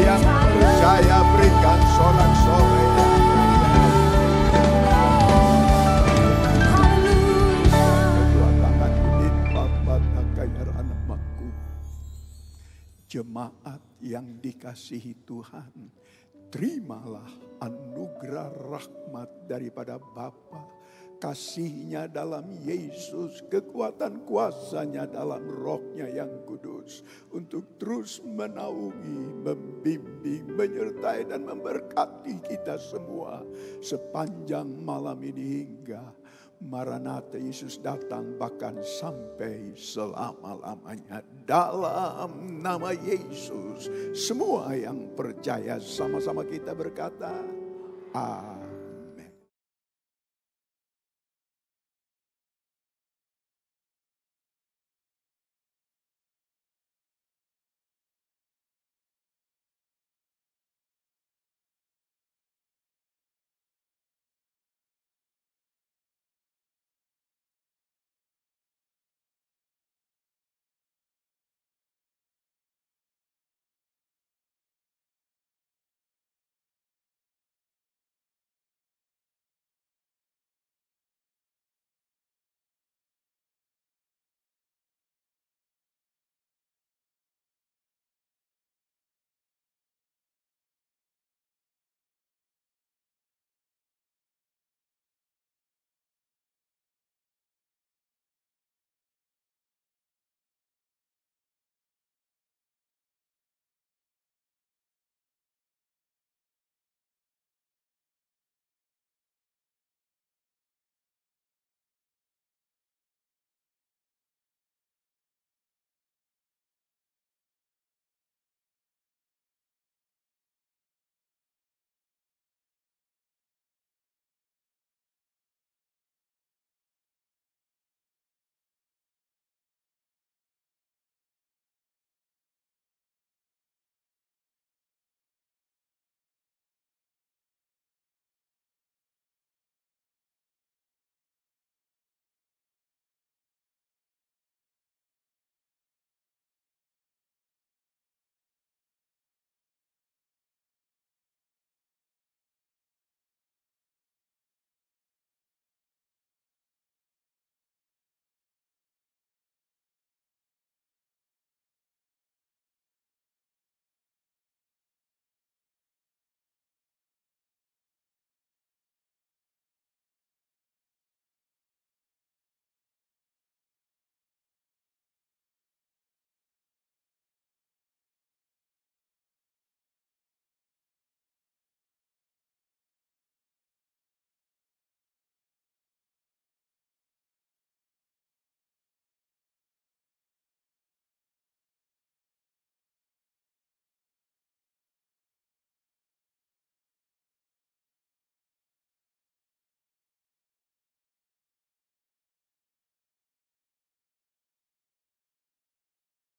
Yang percaya berikan sorak-sorai. Kedua tanganku lipat bagai anak-anakku. Jemaat yang dikasihi Tuhan, terimalah anugerah rahmat daripada Bapa, kasih-Nya dalam Yesus, kekuatan kuasa-Nya dalam Roh-Nya yang kudus, untuk terus menaungi, membimbing, menyertai dan memberkati kita semua sepanjang malam ini hingga Maranatha Yesus datang, bahkan sampai selama-lamanya. Dalam nama Yesus, semua yang percaya sama-sama kita berkata, Amin.